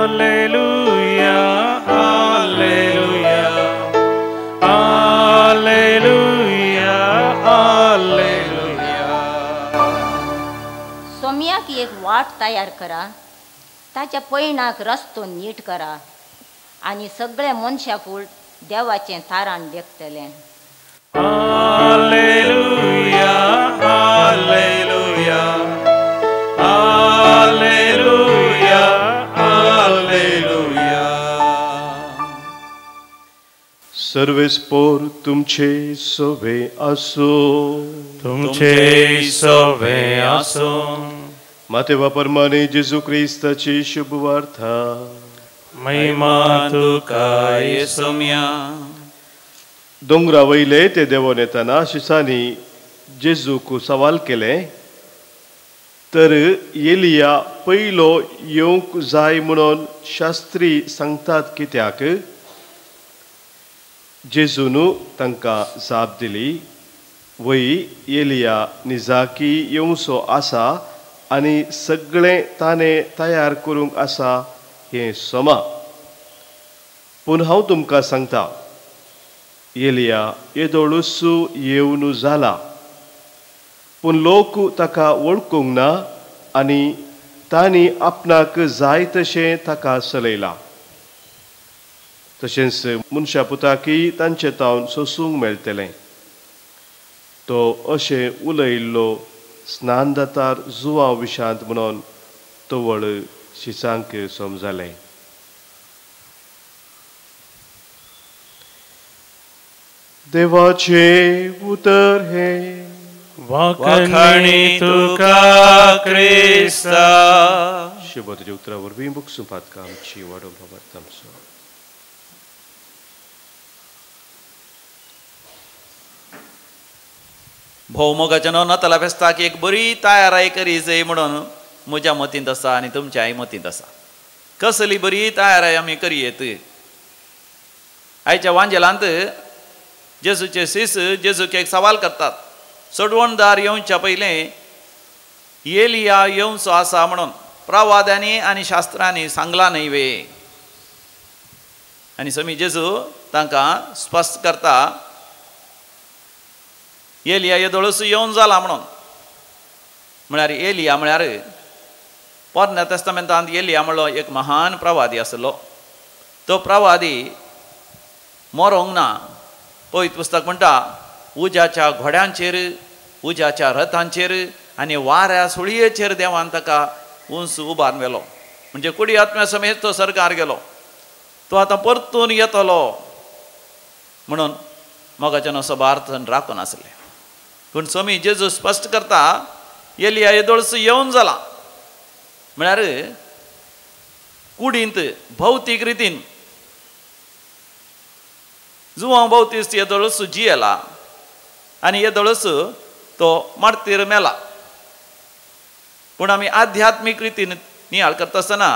Alleluia, Alleluia, Alleluia, Alleluia. सोम्याक एक वाट तयार करा. ताच्या पैणाक रस्तो नीट करा आनी सगळे मनशाक उलट देवाचें तारण देखतलें. Alleluia, Alleluia, Alleluia, Alleluia. सर्वेस्पोर तुमचे सोवे असो. तुमचे सोवे असो. मातेवा परमाने जेजू क्रिस्ताची शुभ वार्ता. महिमा तुका येसुम्या. दोंगरा वयले ते देवोन येताना शिसांनी जेजूक सवाल केले, तर एलिया पयलो येवंक जाय म्हणून शास्त्री सांगतात कित्याक? जेजून तांकां जाप दिली, वय एलिया निजाकी येवचो आसा आनी सगळें ताणें तयार करूंक आसा हें समा. पूण हांव तुमकां सांगता, एलिया येदोळूच येवन जाला, पूण लोक ताका वळखूंक ना आनी तांणी आपणाक जाय तशें ताका चलयला. तशेंच मनशा पुताकय तांचे तावन सोसूंक मेळटलें. तो अशें उलयल्लो स्नानदातार जुवा विशांत म्हणून तवळ शिसांक समजलें. देवाचे उतर हे. वाखाणी तुका क्रिस्ता. शुभ तुजे उतरा वरवीं बूक पातका आमची वाडो बाबा आमचो. भोवमोगाच्या नवनाताला फेस्ताक एक बरी तयाराय करी जाय म्हणून म्हज्या मतींत आसा आनी तुमच्याय मतींत आसा. कसली बरी तयाराय आमी करयेत. आयच्या वांजेलांत जेजूचे शिस जेजूक एक सवाल करतात. सोडवणदार येवच्या पयलें एलिया येवचो आसा म्हणून प्रवाद्यांनी आनी शास्त्रांनी सांगला न्हय वे. आनी समी जेजू तांकां स्पश्ट करता, एलिया येदोळूच येवन जाला म्हणून. म्हळ्यार एलिया म्हळ्यार पोरण्या तेस्तामेंतांत एलिया म्हणलो एक महान प्रवादी आसलो. तो प्रवादी मरोंक ना. पवित्र पुस्तक म्हणटा, उज्याच्या घोड्यांचेर, उज्याच्या रथांचेर आनी वाऱ्या सुळयेचेर देवान ताका उंच उबारून व्हेलो. म्हणजे कुडी आत्म्या समेत तो सरकार गेलो. तो आतां परतून येतलो म्हणून मोगाच्यान असो बार्थन राखून आसले. पूण स्वामी जेजू स्पश्ट करता, एलिया येदोळूच येवन जाला. म्हळ्यार कुडींत भौतीक रितीन जुवां भोवतीच येदोळूच जियेला आनी येदोळूच तो मार्तीर मेला. पूण आमी आध्यात्मीक रितीन नियाळ करता आसतना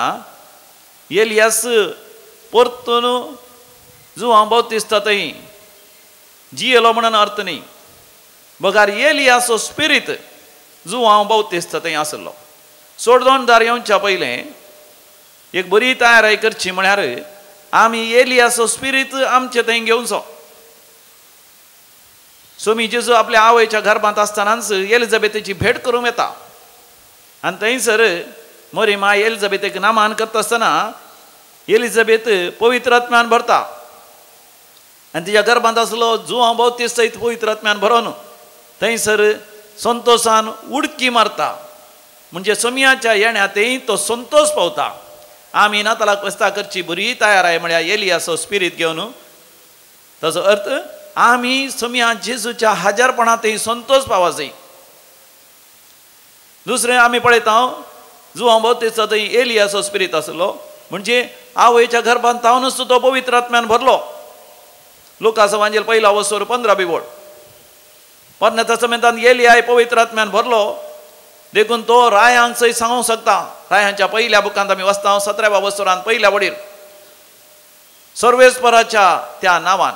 एलियास परतून जुवां भोवतीसता थंय जियेलो म्हणून अर्थ न्ही. बगार एलियाचो स्पिरीट जुवां भोवतीसता थंय आसलो. सोडवणदार येवच्या पयलें एक बरी तयाराय करची म्हळ्यार आमी एलियाचो स्पिरीट आमचे थंय घेवचो. स्वामी जेजू आपल्या आवयच्या गर्भांत आसतनाच एलिझाबेथीची भेट करूंक येता. आनी थंयसर मरी माय एलिझाबेथीक नामान करता आसतना एलिझाबेथ पवित्र आत्म्यान भरता आनी तिच्या गर्भांत आसलो जुवां भोवतीस सयत पवित्र आत्म्यान भरोवन थंयसर संतोशान उडकी मारता. म्हणजे सोमयाच्या येण्यातय तो संतोष पावता. आमी नातालाक वस्ता करची बरी तयार आहे म्हळ्यार एलियाचो स्पिरीट घेवन. ताचो अर्थ आम्ही सोम्या जेजूच्या हजारपणातही संतोष पावा जाई. दुसरें आमी पळयता जुवां बावतेचो थंय एलियाचो स्पिरीट आसलो, म्हणजे आवयच्या गर्भांत तावनूच तो पवित्र आत्म्यान भरलो. लुकास एवांजेल 1:15 बिवड. पोरण्या तestamenतांत एलिया पवित्र आत्म्यान भरलो देखून तो रायांक थंय सांगूंक शकता. रायांच्या पयल्या बुकांत आमी वाचता 17व्या वसरांत पहिल्या वडीर सर्वेस्पराच्या त्या नांवान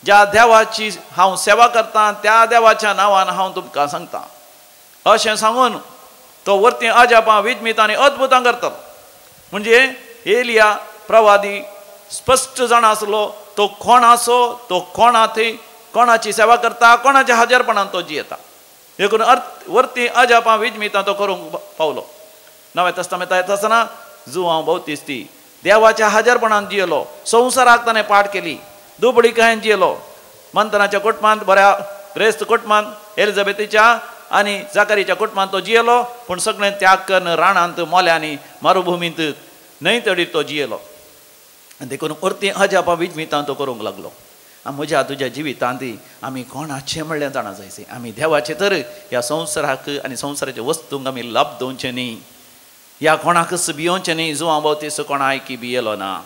ज्या देवाची हांव सेवा करता त्या देवाच्या नांवान हांव तुमकां सांगता अशें सांगून तो वर्ती अजापां विजमितां आनी अद्भुतां करता. म्हणजे एलिया प्रवादी स्पश्ट जाण आसलो तो कोण आसो, तो कोणा थंय कोणाची सेवा करता, कोणाच्या हजारपणान तो जियेता. देखून वर्ती अजापां विजमितां तो करूंक पावलो. नव्या तestamenतांत येता आसतना जुवांव बावतिस्ती देवाच्या हजारपणान जियेलो. संवसाराक ताणें पाठ केली. दुबळीकायेन जियेलो. मंथनाच्या कुटुंबांत बऱ्या क्रेस्त कुटुंबांत एलिझाबेथीच्या आनी जाकारीच्या कुटुंबांत तो जियेलो. पूण सगळें त्याग करून राणांत मोल्यांनी मरुभुमींत न्हंयतडीर तो जियेलो. देखून वर्ती अजापां विजमितां तो करूंक लागलो. म्हज्या तुज्या जिवितांत आमी कोणाचें म्हणलें जाणा जायचें. आमी देवाचें तर ह्या संवसाराक आनी संवसाराच्या वस्तूंक आमी लाभ दोवचें न्ही. ह्या कोणाकच भियोवचें न्ही. जुवां बावतीस कोणा आयकी भियेलो ना.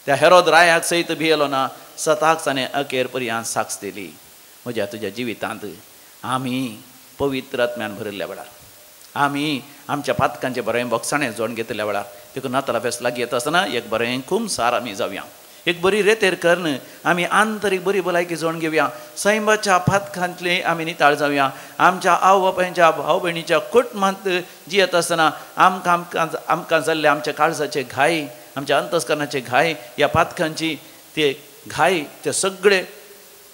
त्या हेरोद रायाक सयत भियेलो ना. सताक ताणें अखेर पर्यंत साक्ष दिली. म्हज्या तुज्या जिवितांत आमी पवित्र आत्म्यान भरिल्ल्या वेळार आमी आमच्या पातकांचें बरें भोगसाणें जोड घेतल्या वेळार देखून नाताळा फेस्त लागीं येता आसतना एक बरें खुमसार आमी जावया. एक बरी रेतेर करून आमी आंतरीक बरी भलायकी जोड घेवया. सैमाच्या पातकांतले आमी निताळ जावया. आमच्या आवय बापायच्या भाव भयणीच्या कुटुंबांत जियेत आसतना आमकां जाल्ले आमच्या काळजाचे घाय, आमच्या अंतस्करणाचे घाय, ह्या पातकांची ते घाय ते सगळे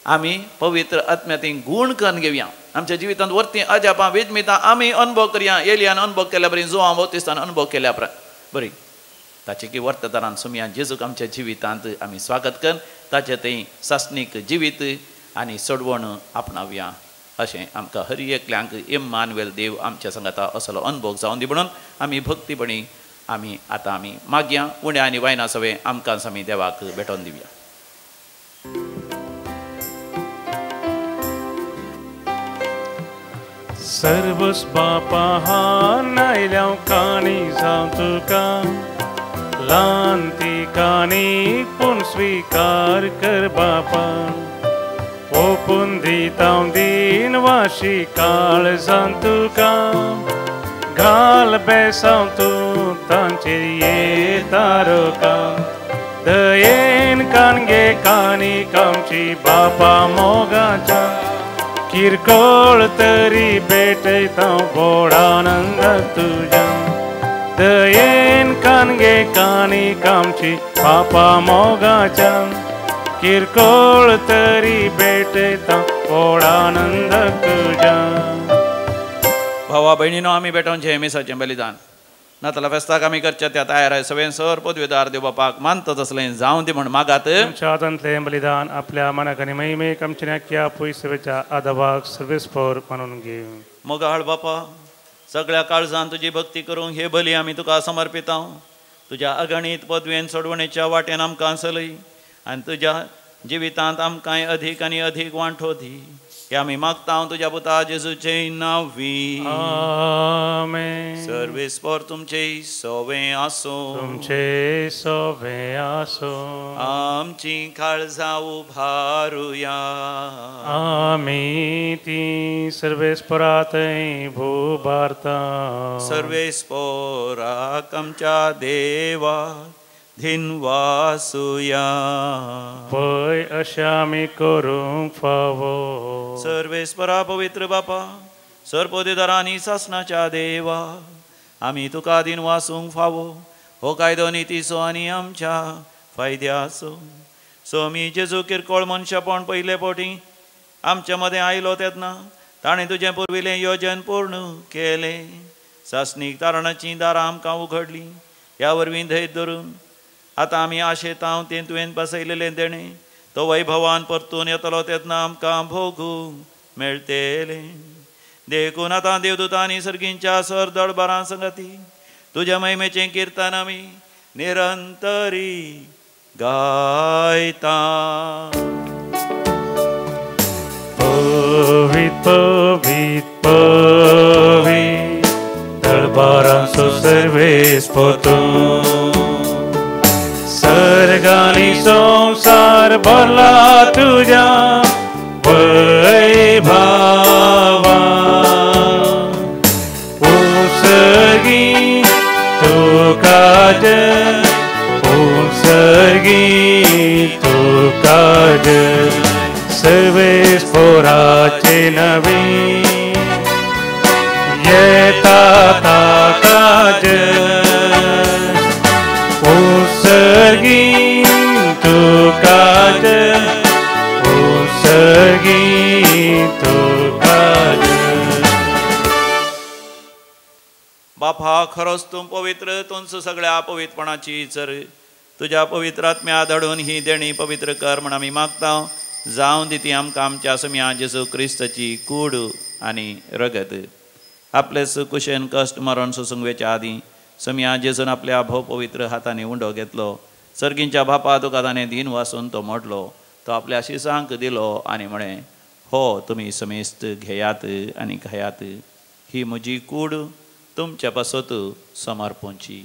आमी पवित्र आत्म्यात गूण करून घेवया. आमच्या जिवितांत वर्ती अजापां विजमितां आमी अनुभव करया. एलियान अनुभव केल्या बरी, जुवां बावतिस्तान अनुभव केल्या बरी. ताचे की वर्तदारान सोम्या जेजूक आमच्या जिवितांत आमी स्वागत करून ताचे थंय सासणीक जिवीत आनी सोडवण आपणावया अशें आमकां हर एकल्यांक इम्मानुएल देव आमच्या संगता असलो अनुभव जावन दी म्हणून आमी भक्तीपणी आमी आतां आमी मागया. उण्या आनी वायना सवे आमकां आमी देवाक भेटोवन दिवया. सर्वस बापा हा नायल्या काणी जावं तुका लांती काणी पूण स्वीकार कर बापा. ओपून दिता दिन वाशी काळ जावन तुका घाल बेसांव तूं तांचेर येतारोका. दयेन काणगे काणी कामची बापा मोगाच्या किरकोळ तरी भेटयता व्हडानंद तुज्या. दयेन काणगे काणी कामची बापा मोगाच्या किरकोळ तरी भेटयता व्हडानंद तुज्या. भावा भयणीनो आमी भेटोवचें हें मिसाचें बलिदान नाताळा फेस्ताक आमी करचे त्या तयार सगळें सर पदवेदार देव बापाक मानता तसलें जावं दी म्हण मागात. आतांतलें बलिदान आपल्या मनाक आनी महिमेक आमच्या नाक्या पयसेवेच्या आदाबाक सर्वेस्पर मानून घेव. मोगाळ बापा सगळ्या काळजान तुजी भक्ती करूंक हे बली आमी तुका समर्पिता. तुज्या अगणीत पदवेन सोडवणेच्या वाटेन आमकां चलय आनी तुज्या जिवितांत आमकां अधीक आनी अधीक वांठो दी. हे आमी मागता तुज्या पुता जेजूचे नांवी. आमेन. सर्वेस्पर तुमचे सवे आसो. तुमचे सवे आसो. आमची काळजां उभारुया. आमी ती सर्वेस्परांतय भोबारता. सर्वेस्पराक आमच्या देवा धिनवासुया. पय अशें आमी करूंक फावो. सर्वेस्परा पवित्र बापा सरपोदेदारांनी सासणाच्या देवा आमी तुका दिन वासूंक फावो. हो कायदो नितीचो आनी आमच्या फायद्याचो. सो आमी जेजू किरकोळ मनशापण पयले फावटी आमच्या मदें आयलो तेन्ना ताणें तुजें पुर्विलें योजन पूर्ण केलें. सासणीक तारणाचीं दारां आमकां उघडलीं. ह्या वरवीं धैर्य धरून आतां आमी आशेतां तें तुवें बसयलेलें देणें तो वैभवान परतून येतलो तेन्ना आमकां भोगूंक मेळटलें. देखून आतां देवदूतांनी सर्गींच्या सर दळबारां संगती तुज्या महिमेचें किर्तन आमी निरंतरी गायता. पवित पवित दरबारांचो सर्वेस पोतो सर्गानी संसार भरला तुझ्या वैभवा उसगी तुका जय उसगी तुका जय सर्वेस पोराचे नवीन येता ताका जय उसगी तुका जय उसगी तुका जय बापा खरोच तूं पवित्र तूंच सगळ्या पवित्रपणाची चर तुझ्या पवित्र आत्म्या धडून ही देणी पवित्र कर म्हण आमी मागता जावं दी ती आमकां आमच्या समिया जेजू क्रिस्ताची कूड आनी रगत आपले कुशेन कश्ट मरण सुसंगवेच्या आदीं समिया जेजून आपल्या भोव पवित्र हातांनी उंडो घेतलो सर्गींच्या बापा तुका ताणें दीन वासून तो मोडलो तो आपल्या शिसांक दिलो आनी म्हळें हो तुमी समेस्त घेयात आनी खायात ही म्हजी कूड तुमच्या पासत समर्पोवची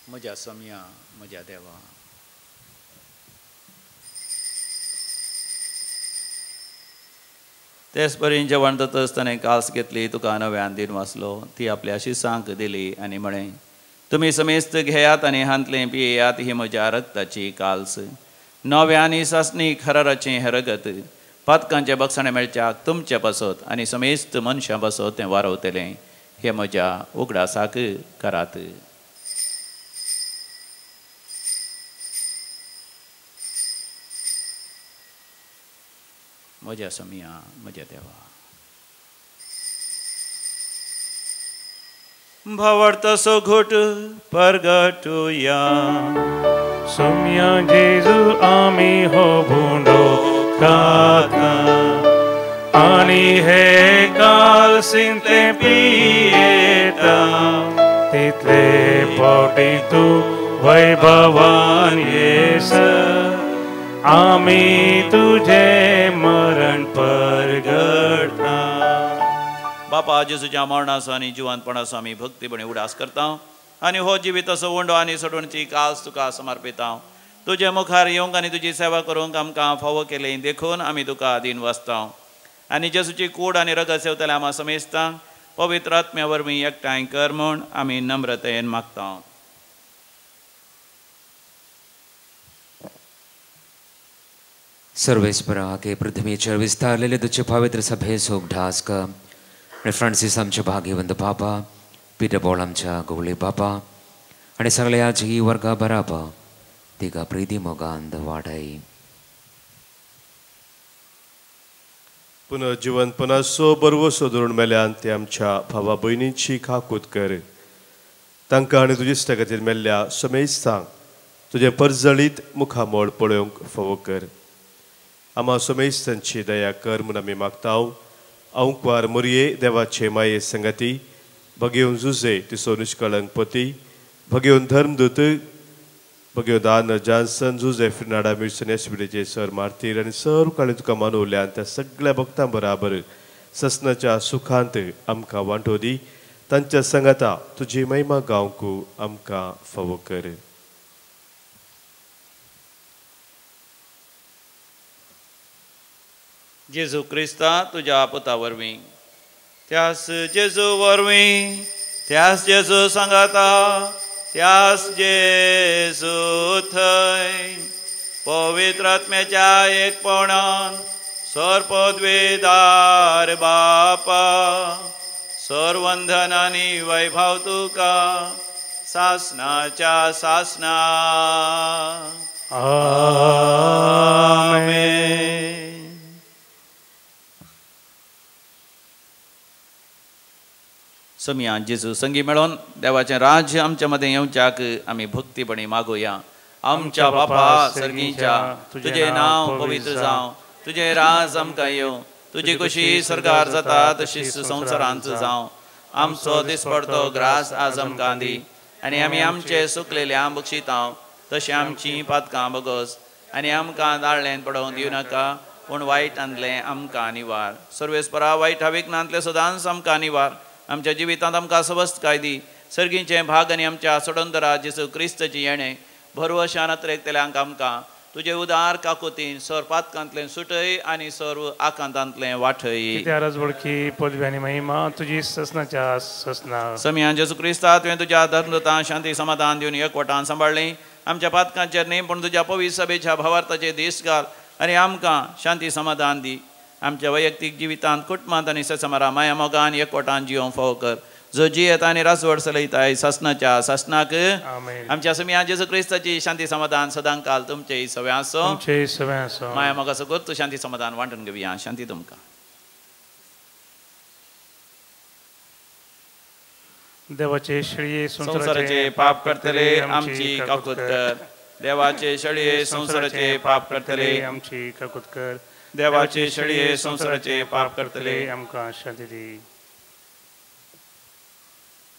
म्हज्या समिया म्हज्या देवा तेच परीन जेवण जातच ताणें कास घेतली तुका नव्यान दिन वाचलो ती आपल्या शिसांक दिली आनी म्हळें तुमी समेस्त घेयात आनी हांतलें पियेयात ही म्हज्या रक्ताची काल्स नव्या आनी सासणी खराराचें हें रगत पातकांचें बक्षणें मेळच्याक तुमचे पासत आनी समेस्त मनशां पासत तें वारवतलें हे म्हज्या उगडासाक करात म्हज्या समिया म्हज्या देवा भावार्थाचो घोट परगटुया समिया जेजू आमी हो भोंडो खाता आनी हे काल सिंते पियेता तितले पोटी तूं वैभवान येस आमी तुझे मरण परगटता बापा जेजूच्या मरणाचो आनी जिवंतपणाचो आमी भक्तीपणे उडास करता आनी हो जिविताचो वंडो आनी सडणची कास तुका समर्पिता तुजे मुखार येवंक आनी तुजी सेवा करूंक आमकां फावो केलें देखून आमी तुका दिन वाचता आनी जेजूची कूड आनी रगत सेवतले आमी समेस्तां पवित्र आत्म्या वरवीं एकठांय कर म्हूण आमी नम्रतेन मागता सर्वेस्परा के पृथ्वीचेर विस्तारलेले तुझे पवित्र सभे सोग ढास का फ्रांसीस आमच्या भाग्यवंत बाबा पीटर पॉल आमच्या गोवळे बाबा आणि सगळ्या जी वर्गा बराबा तिका प्रिती मोगांत वाडाई पुनर्जीवनपणाचो बरवसो धरून मेल्यान ते आमच्या भावा भयणींची खाकूत कर तांकां आनी तुजे इश्टा खातीर मेल्ल्या समेस्तांक तुजे परजळीत मुखामोळ पळोवंक फावो कर आमा समेस्तांची दया कर म्हूण आमी मागता औंकवार मोरये देवाचे माये संगती भगेवन जुजे तिसो निश्कळंक पती भगेवन धर्मदूत भगेवन दान जॉन्सन जुजे फिर्नाडा मिर्सन एसबीडीचे सर मार्तीर आनी सर्व काळी तुका मानवल्यान त्या सगळ्या भक्तां बराबर ससनाच्या सुखांत आमकां वांटो दी तांच्या संगता तुजी महिमा गावंक आमकां फावो कर जेजू क्रिस्ता तुज्या पुता वरवीं त्यास जेजू वरवीं त्यास जेजू सांगाता त्यास जेजू थंय पवित्र आत्म्याच्या एकपणान सर्पद्वेदार बापा सर्वंधन आनी वैभव तुका सासनाच्या सासना आमेन. समिया जेजू संगी मेळोन देवाचें राज्य आमच्या मदें येवच्याक आमी भक्तीपणी मागुया. आमच्या बापा सर्गीच्या तुझे नांव पवित्र जावं, तुझे राज आमकां येवं, तुजी कशी सरकार जाता तशीच संवसारांत जावं. आमचो दिसपडतो ग्रास आज आमकां दी आनी आमी आमचे सुकलेल्या बक्षितांव तशी आमची पातकां बगस आनी आमकां दाळ्ळें पडोवंक दिवं नाका पूण वायटांतलें आमकां निवार. सर्वेस्परा वायटा विघ्नांतले सदांच आमकां निवार. आमच्या जिवितांत आमकां स्वस्थकाय दी. सर्गीचें भाग आनी आमच्या सोडोंदरा जेसू क्रिस्ताची येणें भरवशान नत्रेकतेल्यांक आमकां तुजे उदार काकुतीन सर पातकांतलें सुटय आनी सर्व आकांतांतलें वाठय. त्यारच वळखी पदवी आनी महिमा तुजी ससनाच्या ससना. समियान जेसू क्रिस्ता तुवें तुज्या धर्मदूतां शांती समाधान दिवन एकवटान सांबाळ्ळें. आमच्या पातकांचेर न्ही पूण तुज्या पवित्र सभेच्या भावार्थाचेर देश घाल आनी आमकां शांती समाधान दी. आमच्या वैयक्तीक जिवितांत कुटुंबांत आनी ससमारा माया मोगान एकवटान जियोंक फावो कर. जो जियेत आनी रासवड चलयताय ससनाच्या ससनाक. आमच्या समियान जेसू क्रिस्ताची शांती समाधान सदां काल तुमचे सवय आसो. माया मोगा सगळ्यात शांती समाधान वांटून घेवया. शांती तुमकां. देवाचे शेळये संसाराचे पाप करतले आमची काकूत कर. देवाचे शेळये संसाराचे पाप करतले आमची काकूत कर. देवाचे शेळये संसाराचे पाप करतले आमकां शांती दी.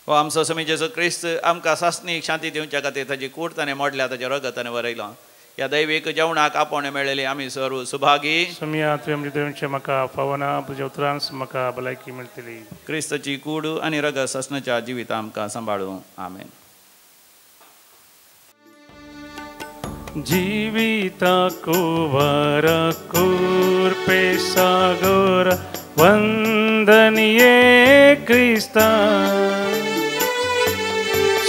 हो आमचो समी जेसू क्रिस्त आमकां सासनीक शांती दिवच्या खातीर ताची कूड ताणें मोडल्या ताच्या रगताने वरयलां. ह्या दैवीक जेवणाक आपोवणें मेळयली आमी सर्व सुभागी. समिया तुवें आमचे देवांचे म्हाका फावना तुज्या उतरांत म्हाका भलायकी मेळटली. क्रिस्ताची कूड आनी रगत ससनाच्या जिवितां आमकां सांबाळूं. आमेन. जीविताको वरकूर्पे सागोर वंदनीये क्रिस्ता.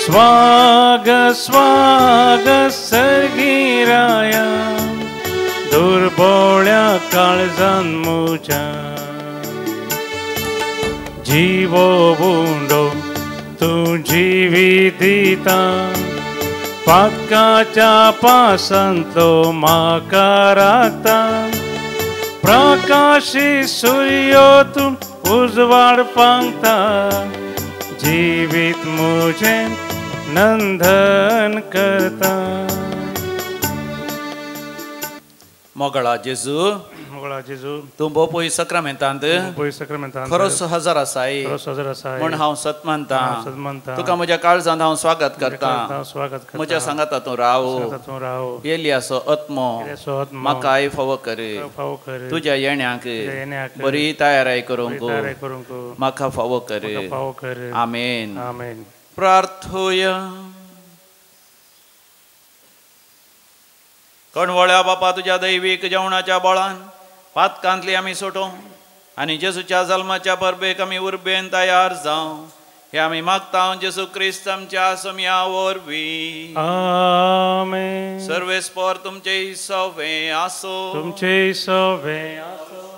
स्वाग स्वाग सर्गीराया दुर्बोळ्या काळजान मुजा. जीवो बुंडो तूं जिवीत दिता. पातकाच्या पासांतलो म्हाका राखता. प्रकाशी सूर्यो तूं उजवाड पांगता. जिवीत मुजें नंदन करता. मोगळा जेजू मोगळा जेजू तूं भोव पयस सक्रामेंतांत खरोच हजर आसाय म्हूण हांव सत मानता. तुका म्हज्या काळजांत हांव स्वागत करता. म्हज्या सांगाता तूं राव. एलियासो आत्मो म्हाकाय फावो कर. तुज्या येण्याक बरी तयाराय करूंक म्हाका फावो कर. आमेन. प्रार्थोया. कणवळ्या बापा तुज्या दैवीक जेवणाच्या बळान पातकांतली आमी सोटों आनी जेसूच्या जल्माच्या परबेक आमी उर्बेन तयार जावं हे आमी मागता जेसू क्रिस्त आमच्या समिया वरवीं. आमेन. सर्वेस्पर तुमचे सवे आसो.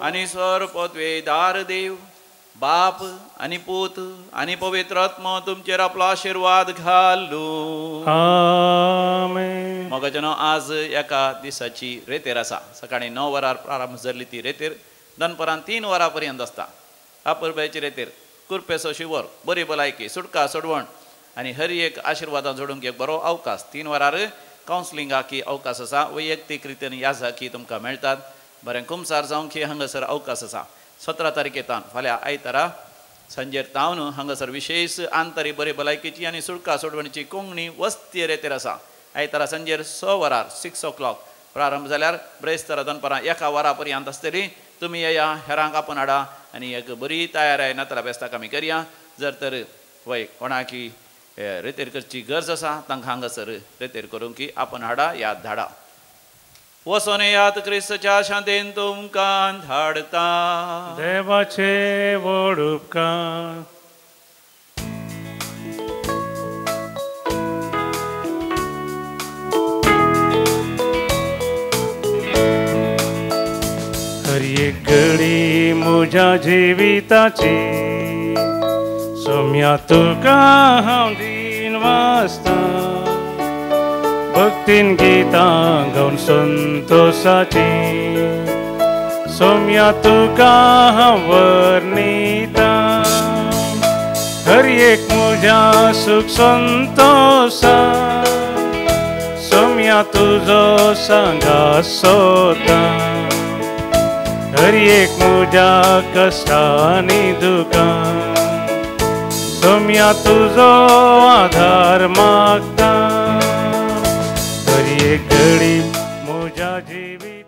आनी स्वर पदवे दार देव बाप आनी पूत आनी पवित्र आत्मा तुमचेर आपलो आशीर्वाद घालूं. आमेन. मोगाचेनो आज एका दिसाची रेतेर आसा. सकाळीं 9 वरार प्रारंभ जाल्ली ती रेतेर दनपरां 3 वरां पर्यंत आसता. अपुरबायेची रेतेर कुरपेसो शिवर बरी भलायकी सुटका सोडवण आनी हर एक आशिर्वादां जोडूंक एक बरो अवकाश. 3 वरार कावन्सिलिंगाकी अवकाश आसा. वैयक्तीक रितीन याजाकी तुमकां मेळटात. बरें कुमसार जावंक हांगासर अवकाश आसा. 17 तारखेतान फाल्यां आयतारा सांजेर तावन हांगासर विशेष आंतरी बरे भलायकेची आनी सुटका सोडवणीची कोंकणी वस्ती रेतेर आसा. आयतारा सांजेर 6 वरार 6 o'clock प्रारंभ जाल्यार ब्रेस्तारा दनपरां 1 वरां पर्यंत आसतली. तुमी येया हेरांक आपूण हाडा आनी एक बरी तयाराय नातला बेस्ताक आमी करया. जर तर वय कोणाकी रेतेर करची गरज आसा तांकां हांगासर रेतेर करूंक की आपूण हाडा याद धाडा. वसोन यात क्रिस्ताच्या शांतेन तुमकां धाडता. देवाचे व्हड उपकार. हर एक घडी म्हज्या जिविताची सोम्या तुका हांव दिन वाचता. भक्तीन गीतां गावन संतोशाची सोम्या तुका हांव वर्णिता. हर एक म्हज्या सुख संतोशा सोम्या तुजो सांगा सोता. हर एक म्हज्या कश्टांनी दुखां सोम्या तुजो आधार मागता. हर घडी मोजा जीवित